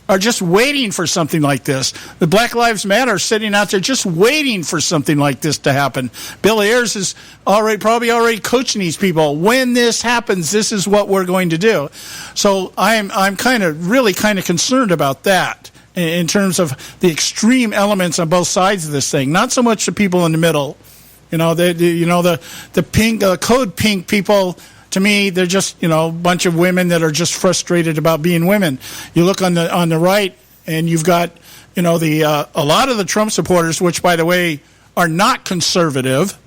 are just waiting for something like this. The Black Lives Matter are sitting out there just waiting for something like this to happen. Bill Ayers is probably already coaching these people. When this happens, this is what we're going to do. So I'm really kind of concerned about that in terms of the extreme elements on both sides of this thing. Not so much the people in the middle. The pink, code pink people. To me, they're just, a bunch of women that are just frustrated about being women. You look on the right, and you've got, a lot of the Trump supporters, which, by the way, are not conservative.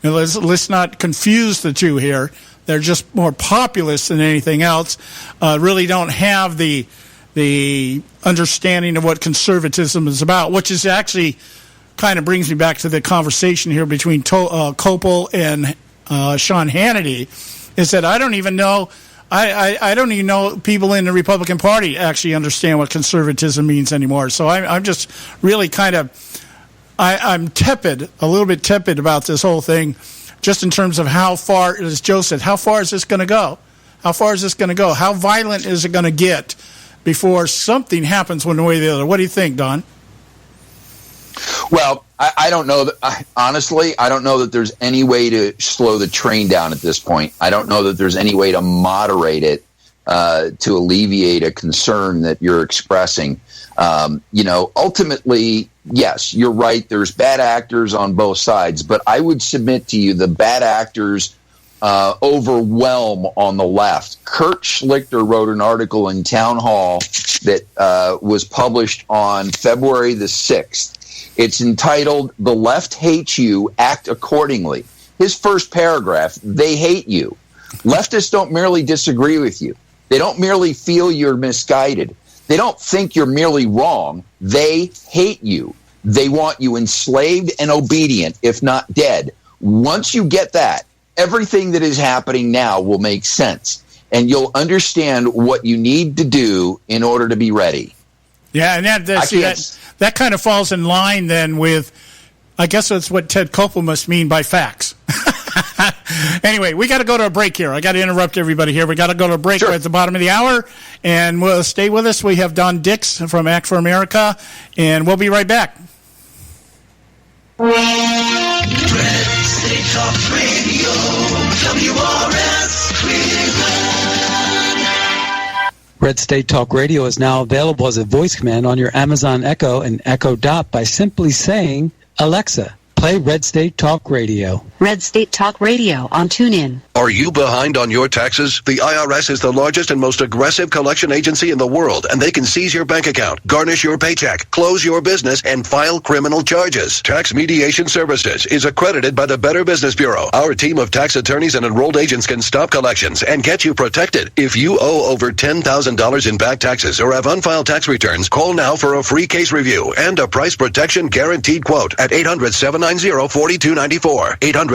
And let's not confuse the two here. They're just more populist than anything else. Really don't have the understanding of what conservatism is about, which is actually kind of brings me back to the conversation here between Koppel and Sean Hannity, is that I don't even know people in the Republican Party actually understand what conservatism means anymore. So I'm just really kind of I'm tepid, a little bit tepid about this whole thing, just in terms of how far, as Joe said, how far is this going to go? How far is this going to go? How violent is it going to get before something happens one way or the other? What do you think, Don? Well, I don't know that. Honestly, I don't know that there's any way to slow the train down at this point. I don't know that there's any way to moderate it to alleviate a concern that you're expressing. Ultimately, yes, you're right. There's bad actors on both sides, but I would submit to you the bad actors overwhelm on the left. Kurt Schlichter wrote an article in Town Hall that was published on February the 6th. It's entitled, "The Left Hates You, Act Accordingly." His first paragraph, they hate you. Leftists don't merely disagree with you. They don't merely feel you're misguided. They don't think you're merely wrong. They hate you. They want you enslaved and obedient, if not dead. Once you get that, everything that is happening now will make sense, and you'll understand what you need to do in order to be ready. Yeah, and that kind of falls in line then with, I guess that's what Ted Koppel must mean by facts. Anyway, we got to go to a break here. I got to interrupt everybody here. We got to go to a break. Sure. We're at the bottom of the hour, and we'll stay with us. We have Don Dix from Act for America, and we'll be right back. Red State Talk Radio, WRS Cleveland. Red State Talk Radio is now available as a voice command on your Amazon Echo and Echo Dot by simply saying, "Alexa, play Red State Talk Radio." Red State Talk Radio on TuneIn. Are you behind on your taxes? The IRS is the largest and most aggressive collection agency in the world, and they can seize your bank account, garnish your paycheck, close your business, and file criminal charges. Tax Mediation Services is accredited by the Better Business Bureau. Our team of tax attorneys and enrolled agents can stop collections and get you protected. If you owe over $10,000 in back taxes or have unfiled tax returns, call now for a free case review and a price protection guaranteed quote at 800-790-4294. 800-790-4294.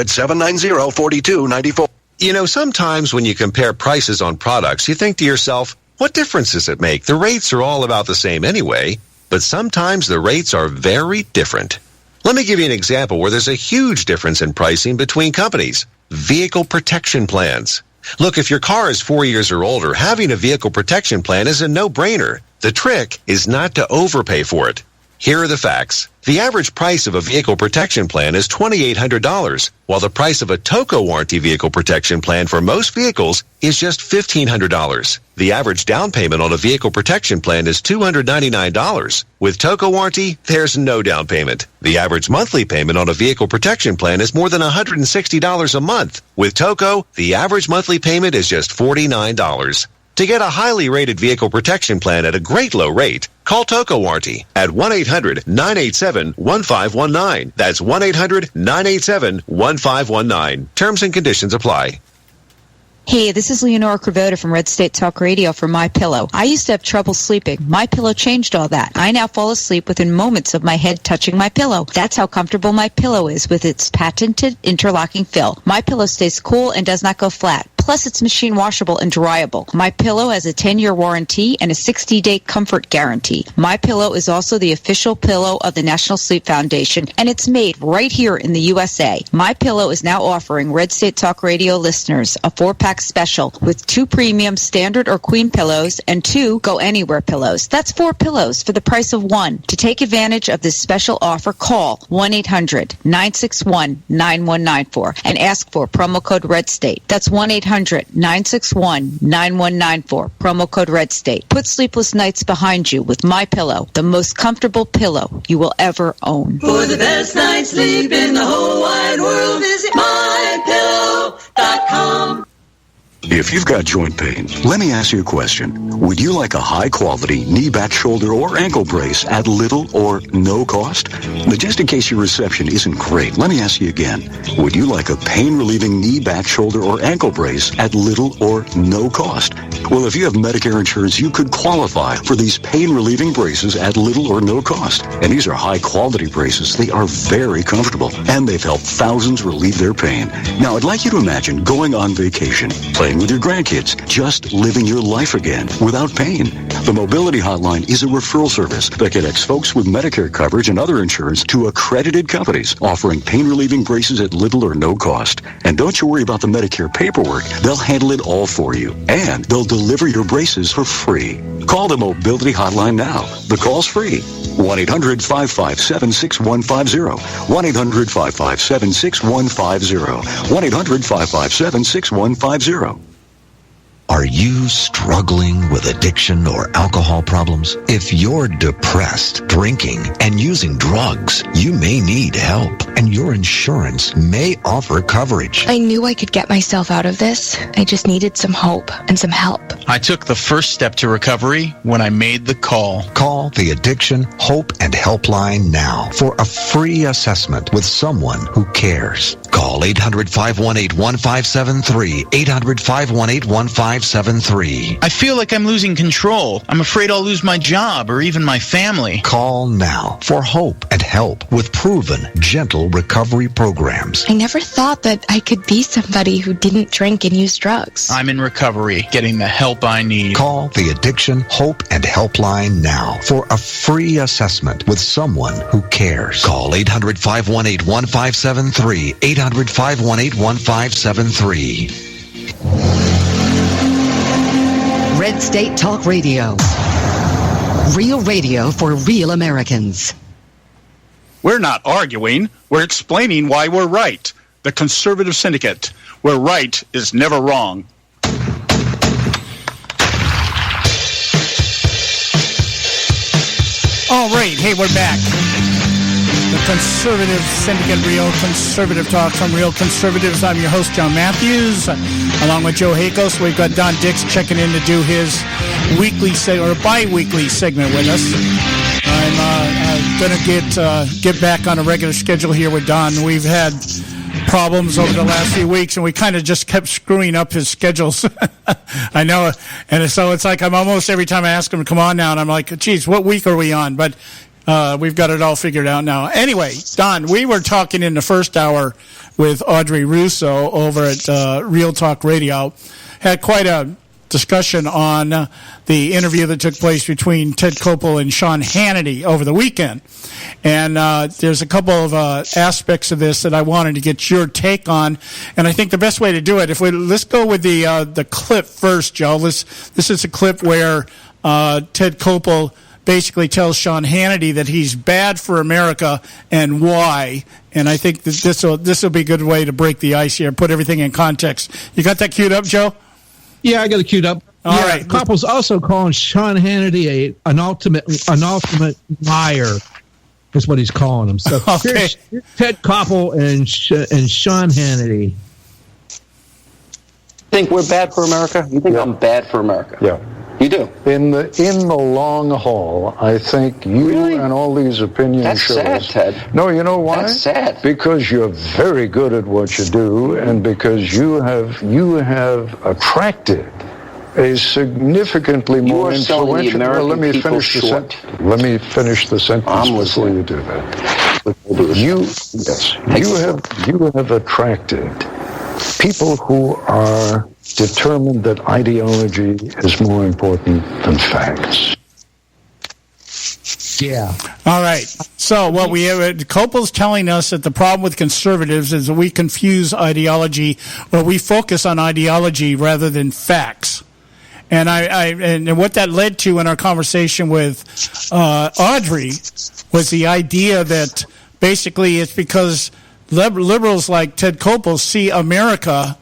You know, sometimes when you compare prices on products, you think to yourself, what difference does it make? The rates are all about the same anyway, but sometimes the rates are very different. Let me give you an example where there's a huge difference in pricing between companies. Vehicle protection plans. Look, if your car is 4 years or older, having a vehicle protection plan is a no-brainer. The trick is not to overpay for it. Here are the facts. The average price of a vehicle protection plan is $2,800, while the price of a TOCO warranty vehicle protection plan for most vehicles is just $1,500. The average down payment on a vehicle protection plan is $299. With TOCO warranty, there's no down payment. The average monthly payment on a vehicle protection plan is more than $160 a month. With TOCO, the average monthly payment is just $49. To get a highly rated vehicle protection plan at a great low rate, call TOCO Warranty at 1-800-987-1519. That's 1-800-987-1519. Terms and conditions apply. Hey, this is Leonora Cravota from Red State Talk Radio for MyPillow. I used to have trouble sleeping. MyPillow changed all that. I now fall asleep within moments of my head touching my pillow. That's how comfortable MyPillow is with its patented interlocking fill. MyPillow stays cool and does not go flat. Plus, it's machine washable and dryable. MyPillow has a 10-year warranty and a 60-day comfort guarantee. MyPillow is also the official pillow of the National Sleep Foundation, and it's made right here in the USA. MyPillow is now offering Red State Talk Radio listeners a 4-pack special with 2 premium standard or queen pillows and 2 go anywhere pillows. That's 4 pillows for the price of 1. To take advantage of this special offer, call 1-800-961-9194 and ask for promo code RedState. That's 1-800-961-9194. Promo code RedState. Put sleepless nights behind you with MyPillow, the most comfortable pillow you will ever own. For the best night's sleep in the whole wide world, visit MyPillow.com. If you've got joint pain, let me ask you a question. Would you like a high-quality knee, back, shoulder, or ankle brace at little or no cost? But just in case your reception isn't great, let me ask you again. Would you like a pain-relieving knee, back, shoulder, or ankle brace at little or no cost? Well, if you have Medicare insurance, you could qualify for these pain-relieving braces at little or no cost. And these are high-quality braces. They are very comfortable, and they've helped thousands relieve their pain. Now, I'd like you to imagine going on vacation, playing with your grandkids, just living your life again without pain. The Mobility Hotline is a referral service that connects folks with Medicare coverage and other insurance to accredited companies offering pain-relieving braces at little or no cost. And don't you worry about the Medicare paperwork. They'll handle it all for you. And they'll deliver your braces for free. Call the Mobility Hotline now. The call's free. 1-800-557-6150. 1-800-557-6150. 1-800-557-6150. Are you struggling with addiction or alcohol problems? If you're depressed, drinking, and using drugs, you may need help, and your insurance may offer coverage. I knew I could get myself out of this. I just needed some hope and some help. I took the first step to recovery when I made the call. Call the Addiction, Hope, and Helpline now for a free assessment with someone who cares. Call 800-518-1573, 800-518-1573. I feel like I'm losing control. I'm afraid I'll lose my job or even my family. Call now for hope and help with proven, gentle recovery programs. I never thought that I could be somebody who didn't drink and use drugs. I'm in recovery, getting the help I need. Call the Addiction, Hope, and Helpline now for a free assessment with someone who cares. Call 800-518-1573, 800-518-1573. Red State Talk Radio. Real radio for real Americans. We're not arguing. We're explaining why we're right. The Conservative Syndicate, where right is never wrong. All right. Hey, we're back. The Conservative Syndicate, Real Conservative Talk from Real Conservatives. I'm your host, John Matthews, along with Joe Hakos. We've got Don Dix checking in to do his weekly or bi-weekly segment with us. I'm going to get back on a regular schedule here with Don. We've had problems over the last few weeks, and we kind of just kept screwing up his schedules. I know, and so it's like I'm almost every time I ask him to come on now, and I'm like, geez, what week are we on? But we've got it all figured out now. Anyway, Don, we were talking in the first hour with Audrey Russo over at REELTalk Radio. Had quite a discussion on the interview that took place between Ted Koppel and Sean Hannity over the weekend. And there's a couple of aspects of this that I wanted to get your take on. And I think the best way to do it, let's go with the clip first, Joe. This is a clip where Ted Koppel basically tells Sean Hannity that he's bad for America and why. And I think that this will be a good way to break the ice here, put everything in context. You got that queued up, Joe? Yeah, I got it queued up. All right. Koppel's also calling Sean Hannity an ultimate liar, is what he's calling him. So okay. Here's Ted Koppel and Sean Hannity. Think we're bad for America? You think I'm bad for America? Yeah. You do? In the long haul, I think you and all these opinion shows... That's sad, Ted. No, you know why? That's sad. Because you're very good at what you do, and because you have attracted a significantly more influential... Well, let me finish the sentence before you do that. You have attracted people who are determined that ideology is more important than facts. Yeah. All right. So what we have, Koppel's telling us that the problem with conservatives is that we confuse ideology, or we focus on ideology rather than facts. And and what that led to in our conversation with Audrey was the idea that basically it's because liberals like Ted Koppel see America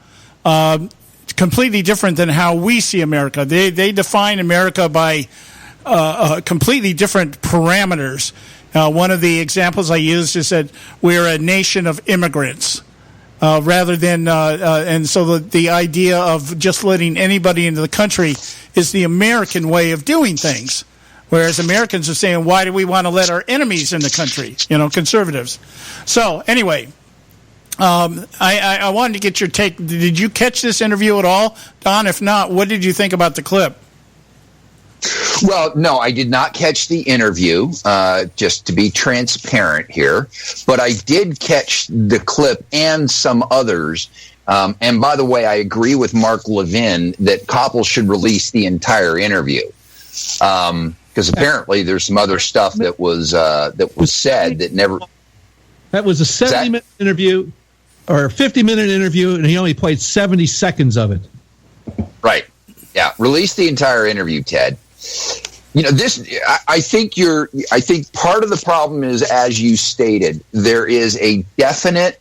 completely different than how we see America. They define America by completely different parameters. One of the examples I used is that we're a nation of immigrants. rather than and so the idea of just letting anybody into the country is the American way of doing things, whereas Americans are saying, why do we want to let our enemies in the country? Conservatives. So anyway, I wanted to get your take. Did you catch this interview at all, Don? If not, what did you think about the clip? Well, no, I did not catch the interview, just to be transparent here. But I did catch the clip and some others. And by the way, I agree with Mark Levin that Koppel should release the entire interview. Because apparently there's some other stuff that was said that never... That was a 70-minute interview, or a 50-minute interview, and he only played 70 seconds of it. Right. Yeah. Release the entire interview, Ted. I think part of the problem is, as you stated, there is a definite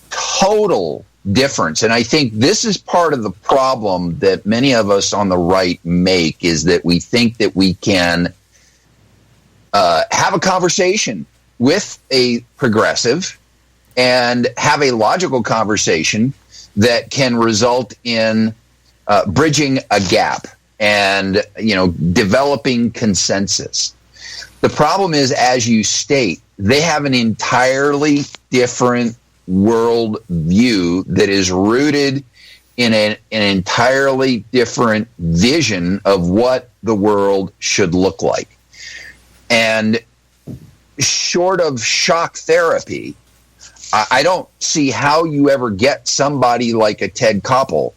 total difference. And I think this is part of the problem that many of us on the right make, is that we think that we can have a conversation with a progressive and have a logical conversation that can result in bridging a gap and, developing consensus. The problem is, as you state, they have an entirely different world view that is rooted in an entirely different vision of what the world should look like. And short of shock therapy, I don't see how you ever get somebody like a Ted Koppel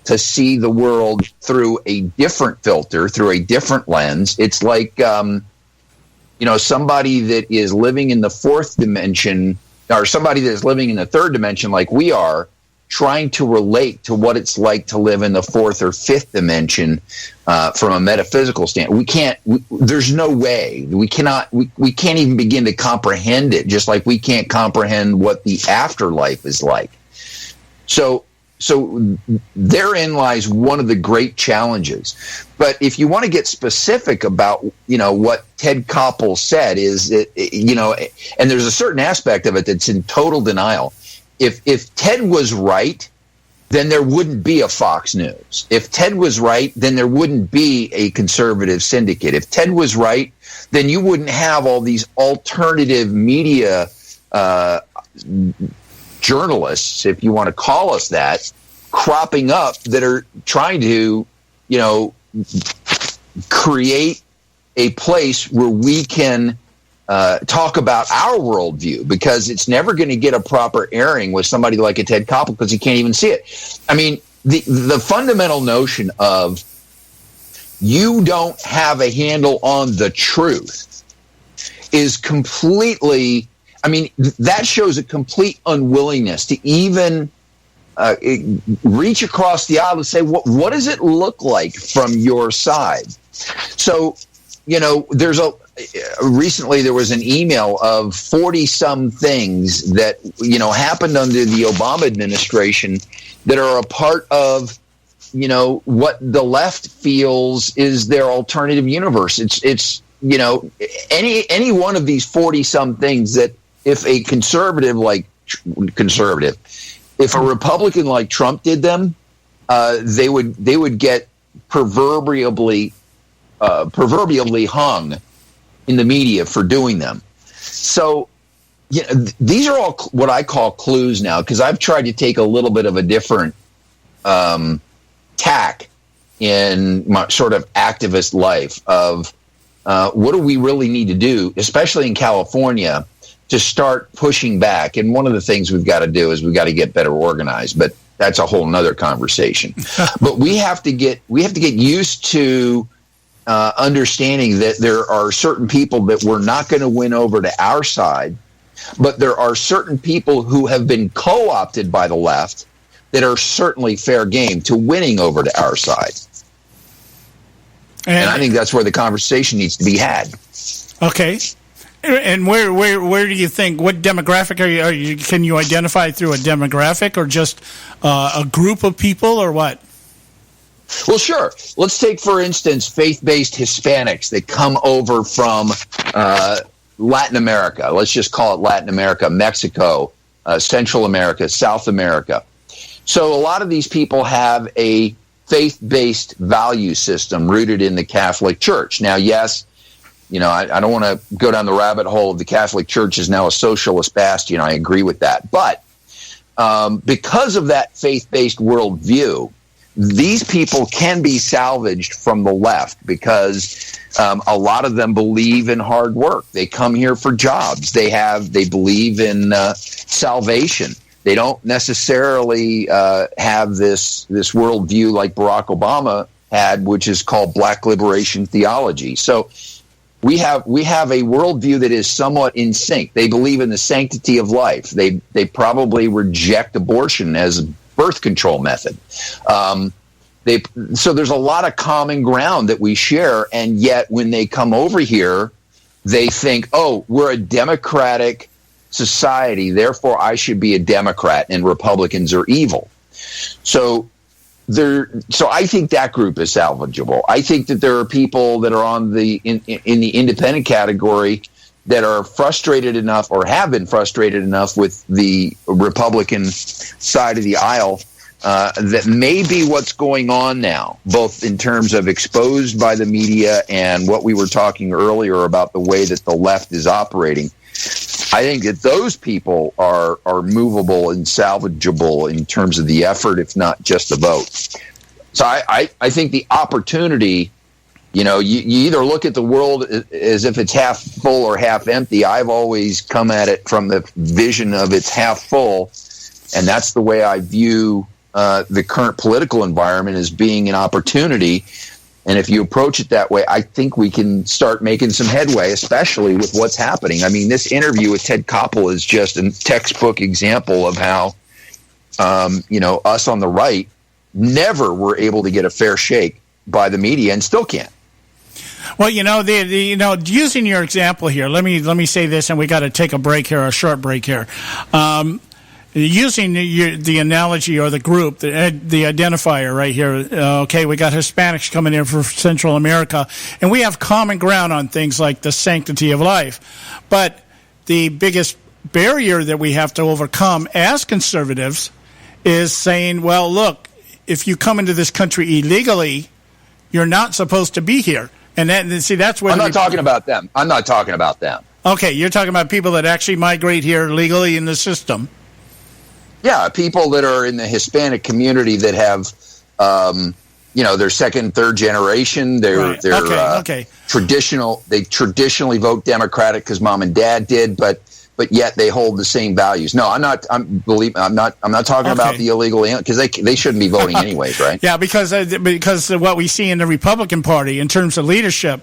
to see the world through a different filter, through a different lens. It's like, somebody that is living in the fourth dimension, or somebody that is living in the third dimension like we are, trying to relate to what it's like to live in the fourth or fifth dimension from a metaphysical standpoint. There's no way. We can't even begin to comprehend it, just like we can't comprehend what the afterlife is like. So therein lies one of the great challenges. But if you want to get specific about, what Ted Koppel said is, that, and there's a certain aspect of it that's in total denial. If Ted was right, then there wouldn't be a Fox News. If Ted was right, then there wouldn't be a conservative syndicate. If Ted was right, then you wouldn't have all these alternative media journalists, if you want to call us that, cropping up that are trying to, create a place where we can talk about our worldview, because it's never going to get a proper airing with somebody like a Ted Koppel, because he can't even see it. I mean, the fundamental notion of you don't have a handle on the truth is completely, that shows a complete unwillingness to even reach across the aisle and say, what does it look like from your side? So, there's recently there was an email of 40-some things that, happened under the Obama administration that are a part of, what the left feels is their alternative universe. It's any one of these 40-some things that if a if a Republican like Trump did them, they would get proverbially hung in the media for doing them. So, these are all what I call clues now, because I've tried to take a little bit of a different tack in my sort of activist life of what do we really need to do, especially in California, to start pushing back. And one of the things we've got to do is we've got to get better organized, but that's a whole nother conversation. But we have to get used to understanding that there are certain people that we're not going to win over to our side, but there are certain people who have been co-opted by the left that are certainly fair game to winning over to our side. And I think that's where the conversation needs to be had. Okay. And where do you think, what demographic are you can you identify through a demographic, or just a group of people, or what? Well, sure. Let's take, for instance, faith-based Hispanics that come over from Latin America. Let's just call it Latin America, Mexico, Central America, South America. So a lot of these people have a faith-based value system rooted in the Catholic Church. Now, yes, I don't want to go down the rabbit hole of the Catholic Church is now a socialist bastion. I agree with that. But because of that faith-based worldview, these people can be salvaged from the left because a lot of them believe in hard work. They come here for jobs. They believe in salvation. They don't necessarily have this worldview like Barack Obama had, which is called Black liberation theology. So we have a worldview that is somewhat in sync. They believe in the sanctity of life. They probably reject abortion as a birth control method. So there's a lot of common ground that we share, and yet when they come over here, they think, oh, we're a democratic society, therefore I should be a Democrat and Republicans are evil. So I think that group is salvageable. I think that there are people that are on in the independent category that are frustrated enough or have been frustrated enough with the Republican side of the aisle that may be what's going on now, both in terms of exposed by the media and what we were talking earlier about the way that the left is operating. I think that those people are movable and salvageable in terms of the effort, if not just the vote. So I think the opportunity, you either look at the world as if it's half full or half empty. I've always come at it from the vision of it's half full, and that's the way I view the current political environment as being an opportunity. And if you approach it that way, I think we can start making some headway, especially with what's happening. I mean, this interview with Ted Koppel is just a textbook example of how, us on the right never were able to get a fair shake by the media and still can't. Well, using your example here, let me say this, and we got to take a break here, a short break here. Using the analogy or the group, the identifier right here, we got Hispanics coming in from Central America, and we have common ground on things like the sanctity of life. But the biggest barrier that we have to overcome as conservatives is saying, well, look, if you come into this country illegally, you're not supposed to be here. And that's where I'm not talking about them. I'm not talking about them. Okay, you're talking about people that actually migrate here legally in the system. Yeah, people that are in the Hispanic community that have, they're second, third generation. They're traditional. They traditionally vote Democratic because mom and dad did, but yet they hold the same values. No, I'm not. I'm not talking about the illegal because they shouldn't be voting anyways, right? Yeah, because what we see in the Republican Party in terms of leadership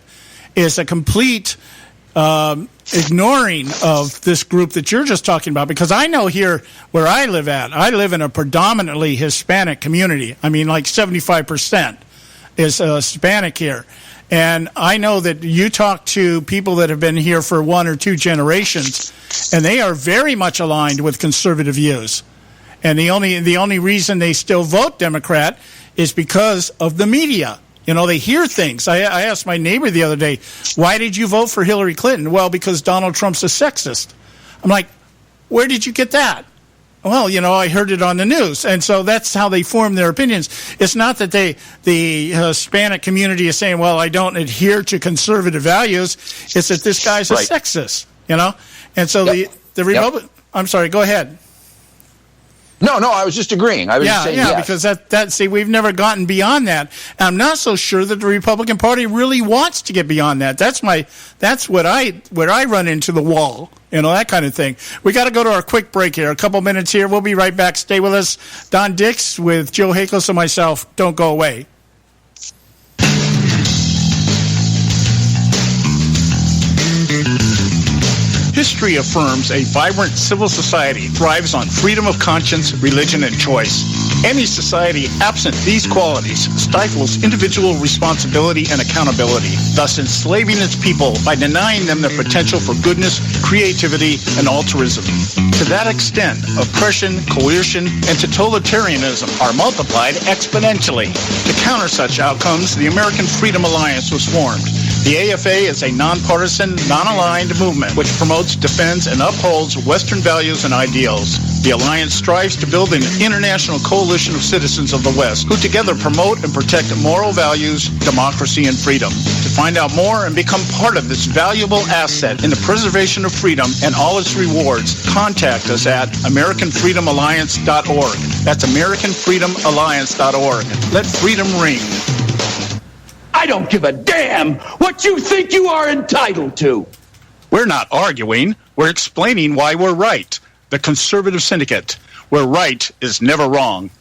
is a complete ignoring of this group that you're just talking about, because I know here where I live in a predominantly Hispanic community. I mean, like 75% is Hispanic here. And I know that you talk to people that have been here for one or two generations, and they are very much aligned with conservative views. And the only reason they still vote Democrat is because of the media. They hear things. I asked my neighbor the other day, why did you vote for Hillary Clinton? Well, because Donald Trump's a sexist. I'm like, where did you get that? Well, I heard it on the news. And so that's how they form their opinions. It's not that the Hispanic community is saying, well, I don't adhere to conservative values. It's that this guy's a sexist, And so the Republican... I'm sorry, go ahead. No, I was just agreeing. I was just saying yes. Because we've never gotten beyond that. And I'm not so sure that the Republican Party really wants to get beyond that. That's where I run into the wall, that kind of thing. We got to go to our quick break here. A couple minutes here. We'll be right back. Stay with us. Don Dix with Joe Hakos and myself. Don't go away. History affirms a vibrant civil society thrives on freedom of conscience, religion, and choice. Any society absent these qualities stifles individual responsibility and accountability, thus enslaving its people by denying them their potential for goodness, creativity, and altruism. To that extent, oppression, coercion, and totalitarianism are multiplied exponentially. To counter such outcomes, the American Freedom Alliance was formed. The AFA is a nonpartisan, non-aligned movement which promotes, defends, and upholds Western values and ideals. The Alliance strives to build an international coalition of citizens of the West who together promote and protect moral values, democracy, and freedom. To find out more and become part of this valuable asset in the preservation of freedom and all its rewards, contact us at AmericanFreedomAlliance.org. That's AmericanFreedomAlliance.org. Let freedom ring. I don't give a damn what you think you are entitled to. We're not arguing. We're explaining why we're right. The Conservative Syndicate, where right is never wrong.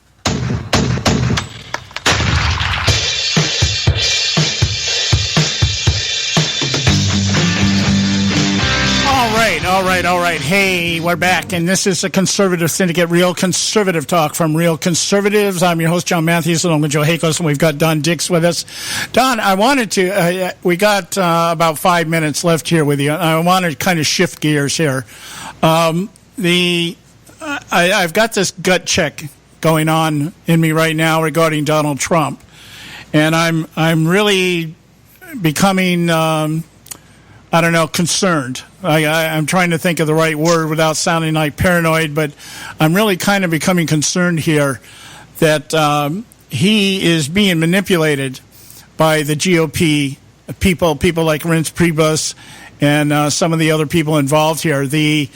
All right. Hey, we're back, and this is the Conservative Syndicate, Real Conservative Talk from Real Conservatives. I'm your host, John Matthews, along with Joe Hakos, and we've got Don Dix with us. Don, I wanted to, we got about 5 minutes left here with you. I want to kind of shift gears here. I've got this gut check going on in me right now regarding Donald Trump, and I'm really becoming concerned. I'm trying to think of the right word without sounding like paranoid, but I'm really kind of becoming concerned here that he is being manipulated by the GOP people like Reince Priebus and some of the other people involved here. The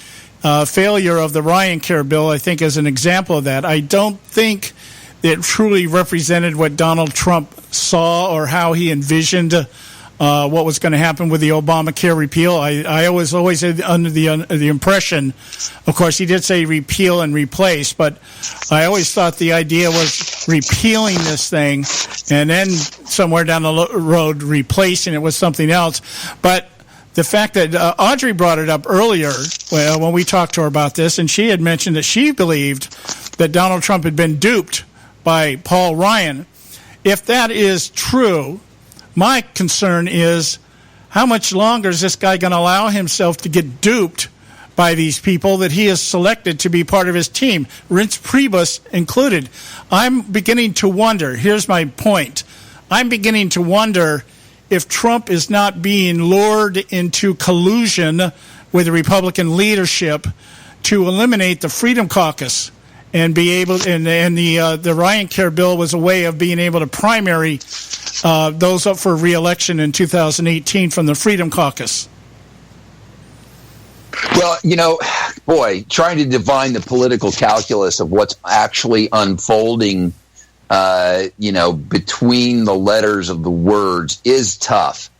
failure of the RyanCare bill, I think, is an example of that. I don't think it truly represented what Donald Trump saw or how he envisioned what was going to happen with the Obamacare repeal. I was always under the impression, of course, he did say repeal and replace, but I always thought the idea was repealing this thing and then somewhere down the road replacing it with something else. But the fact that Audrey brought it up earlier when we talked to her about this, and she had mentioned that she believed that Donald Trump had been duped by Paul Ryan. If that is true, my concern is how much longer is this guy going to allow himself to get duped by these people that he has selected to be part of his team, Reince Priebus included. I'm beginning to wonder, here's my point, I'm beginning to wonder if Trump is not being lured into collusion with the Republican leadership to eliminate the Freedom Caucus and be able, and the RyanCare bill was a way of being able to primary those up for re-election in 2018 from the Freedom Caucus. Well, trying to divine the political calculus of what's actually unfolding, between the letters of the words is tough.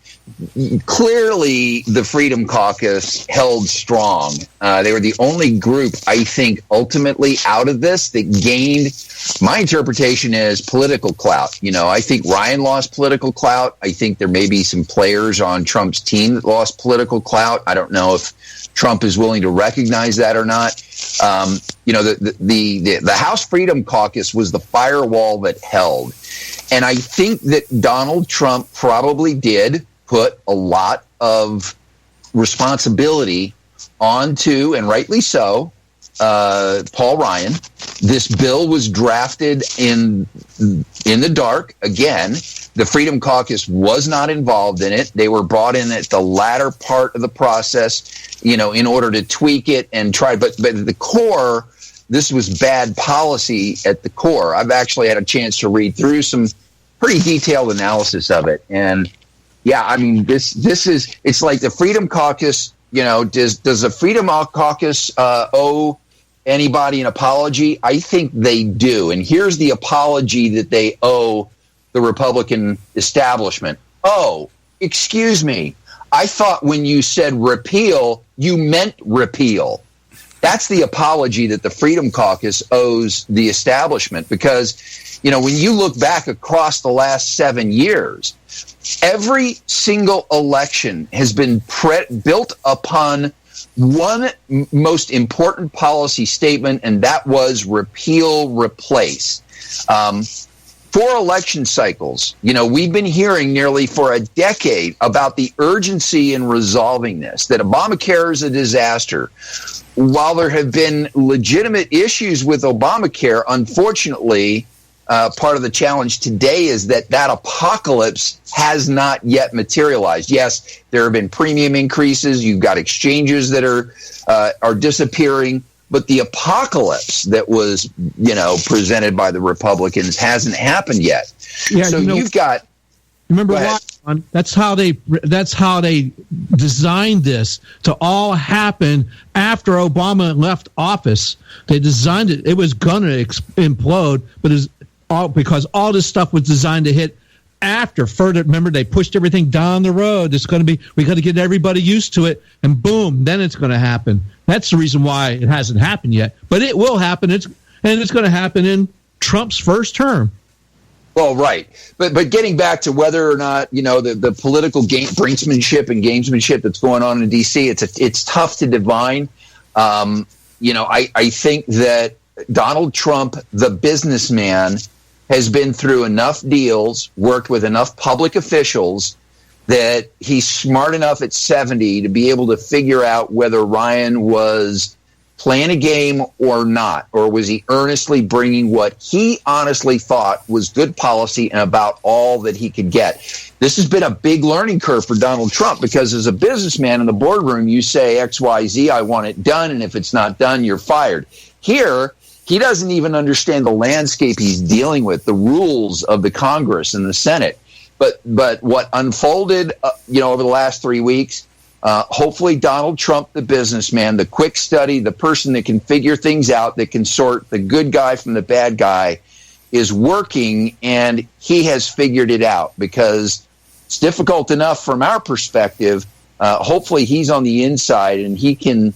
Clearly, the Freedom Caucus held strong. They were the only group, I think, ultimately out of this that gained, my interpretation is, political clout. I think Ryan lost political clout. I think there may be some players on Trump's team that lost political clout. I don't know if Trump is willing to recognize that or not. The House Freedom Caucus was the firewall that held. And I think that Donald Trump probably did put a lot of responsibility onto, and rightly so, Paul Ryan. This bill was drafted in the dark. Again, the Freedom Caucus was not involved in it. They were brought in at the latter part of the process, in order to tweak it and try. But at the core, this was bad policy at the core. I've actually had a chance to read through some pretty detailed analysis of it. And yeah, I mean, this is, it's like the Freedom Caucus, does the Freedom Caucus owe anybody an apology? I think they do. And here's the apology that they owe the Republican establishment. Oh, excuse me. I thought when you said repeal, you meant repeal. That's the apology that the Freedom Caucus owes the establishment, because, when you look back across the last 7 years, every single election has been built upon one most important policy statement, and that was repeal, replace. 4 election cycles, we've been hearing nearly for a decade about the urgency in resolving this, that Obamacare is a disaster. While there have been legitimate issues with Obamacare, unfortunately, part of the challenge today is that apocalypse has not yet materialized. Yes, there have been premium increases. You've got exchanges that are disappearing. But the apocalypse that was, presented by the Republicans hasn't happened yet. Yeah, so you've got. Remember why? That's how they designed this to all happen after Obama left office. They designed it. It was going to implode, but it's all because all this stuff was designed to hit after. Further, remember, they pushed everything down the road. It's going to be, we got to get everybody used to it, and boom, then it's going to happen. That's the reason why it hasn't happened yet, but it will happen. It's going to happen in Trump's first term. Well, right. But getting back to whether or not, the political brinksmanship and gamesmanship that's going on in D.C., it's tough to divine. I think that Donald Trump, the businessman, has been through enough deals, worked with enough public officials that he's smart enough at 70 to be able to figure out whether Ryan was playing a game or not, or was he earnestly bringing what he honestly thought was good policy and about all that he could get. This has been a big learning curve for Donald Trump because as a businessman in the boardroom, you say XYZ, I want it done, and if it's not done, you're fired. Here, he doesn't even understand the landscape he's dealing with, the rules of the Congress and the Senate. But what unfolded, over the last 3 weeks, hopefully Donald Trump, the businessman, the quick study, the person that can figure things out, that can sort the good guy from the bad guy, is working, and he has figured it out because it's difficult enough from our perspective. Hopefully he's on the inside and he can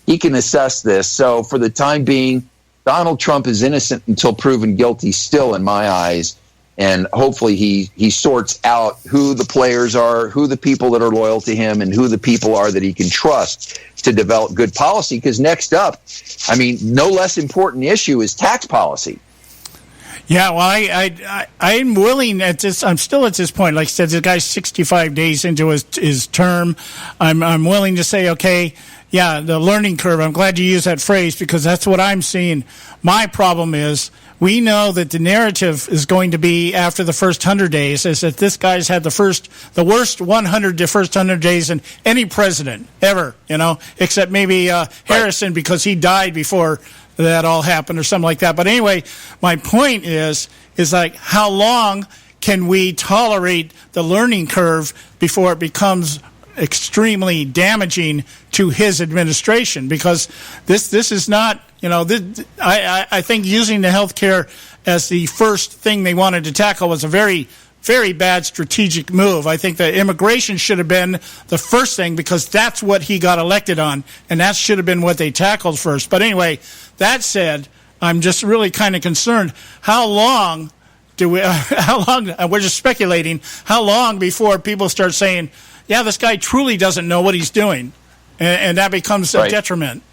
assess this. So for the time being, Donald Trump is innocent until proven guilty still in my eyes. And hopefully he sorts out who the players are, who the people that are loyal to him, and who the people are that he can trust to develop good policy. Because next up, no less important issue is tax policy. Yeah, well, I'm willing at this. I'm still at this point. Like I said, the guy's 65 days into his term. I'm willing to say, okay, yeah, the learning curve. I'm glad you used that phrase because that's what I'm seeing. My problem is we know that the narrative is going to be after the first 100 days is that this guy's had the worst first 100 days in any president ever, except maybe Harrison because he died before that all happened or something like that. But anyway, my point is like how long can we tolerate the learning curve before it becomes extremely damaging to his administration? Because this is not, I think using the healthcare as the first thing they wanted to tackle was a very, very bad strategic move. I think that immigration should have been the first thing because that's what he got elected on, and that should have been what they tackled first. But anyway, that said, I'm just really kind of concerned. How long we're just speculating, how long before people start saying, yeah, this guy truly doesn't know what he's doing, and that becomes a detriment.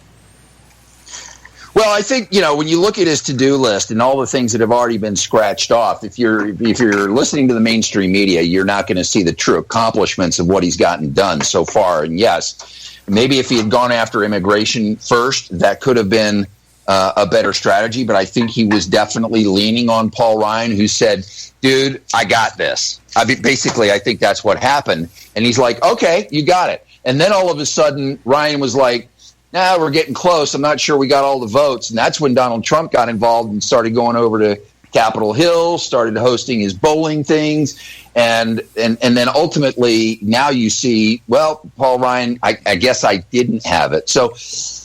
Well, I think, when you look at his to-do list and all the things that have already been scratched off, if you're listening to the mainstream media, you're not going to see the true accomplishments of what he's gotten done so far. And yes, maybe if he had gone after immigration first, that could have been a better strategy. But I think he was definitely leaning on Paul Ryan, who said, dude, I got this. Basically, I think that's what happened. And he's like, okay, you got it. And then all of a sudden, Ryan was like, nah, we're getting close. I'm not sure we got all the votes. And that's when Donald Trump got involved and started going over to Capitol Hill, started hosting his bowling things. And then ultimately, now you see, well, Paul Ryan, I guess I didn't have it. So,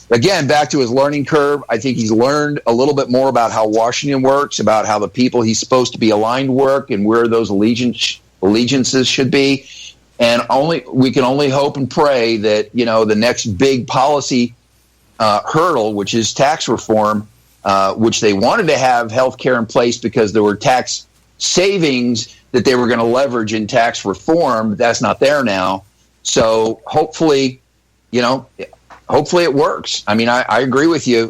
again, back to his learning curve, I think he's learned a little bit more about how Washington works, about how the people he's supposed to be aligned work and where those allegiances should be. And we can only hope and pray that, the next big policy hurdle, which is tax reform, which they wanted to have health care in place because there were tax savings that they were going to leverage in tax reform. That's not there now. So hopefully it works. I agree with you.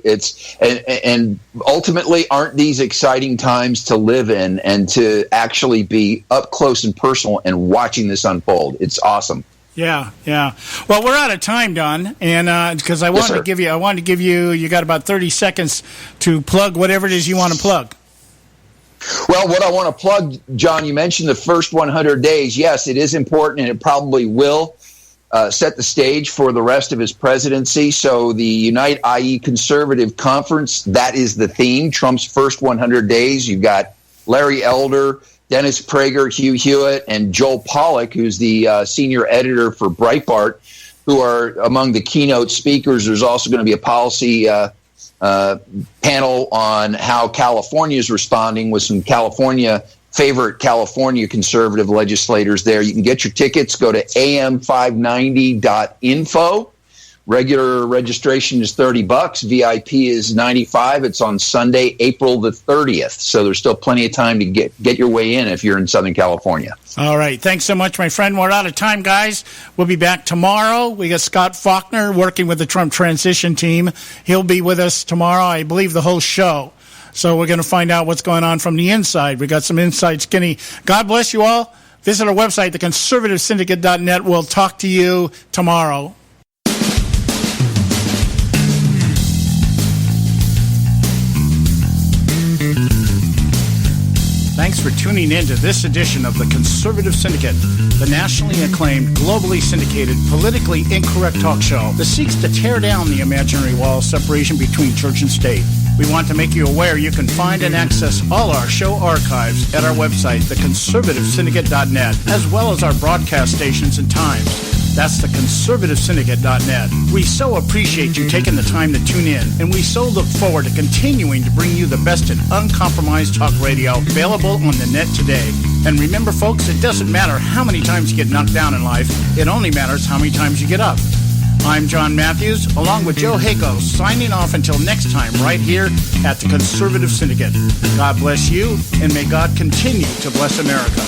And ultimately, aren't these exciting times to live in and to actually be up close and personal and watching this unfold? It's awesome. Yeah. Well, we're out of time, Don, and because I wanted to give you, you got about 30 seconds to plug whatever it is you want to plug. Well, what I want to plug, John, you mentioned the first 100 days. Yes, it is important, and it probably will set the stage for the rest of his presidency. So the Unite, i.e. Conservative Conference, that is the theme, Trump's first 100 days. You've got Larry Elder, Dennis Prager, Hugh Hewitt, and Joel Pollack, who's the senior editor for Breitbart, who are among the keynote speakers. There's also going to be a policy panel on how California is responding with some favorite California conservative legislators there. You can get your tickets. Go to am590.info. Regular registration is $30. VIP is $95. It's on Sunday, April the 30th. So there's still plenty of time to get your way in if you're in Southern California. All right. Thanks so much, my friend. We're out of time, guys. We'll be back tomorrow. We got Scott Faulkner working with the Trump transition team. He'll be with us tomorrow, I believe, the whole show. So we're going to find out what's going on from the inside. We got some inside skinny. God bless you all. Visit our website, theconservativesyndicate.net. We'll talk to you tomorrow. Thanks for tuning in to this edition of the Conservative Syndicate, the nationally acclaimed, globally syndicated, politically incorrect talk show that seeks to tear down the imaginary wall of separation between church and state. We want to make you aware you can find and access all our show archives at our website, theconservativesyndicate.net, as well as our broadcast stations and times. That's theconservativesyndicate.net. We so appreciate you taking the time to tune in, and we so look forward to continuing to bring you the best in uncompromised talk radio available on the net today. And remember, folks, it doesn't matter how many times you get knocked down in life. It only matters how many times you get up. I'm John Matthews, along with Joe Hako, signing off until next time right here at the Conservative Syndicate. God bless you, and may God continue to bless America.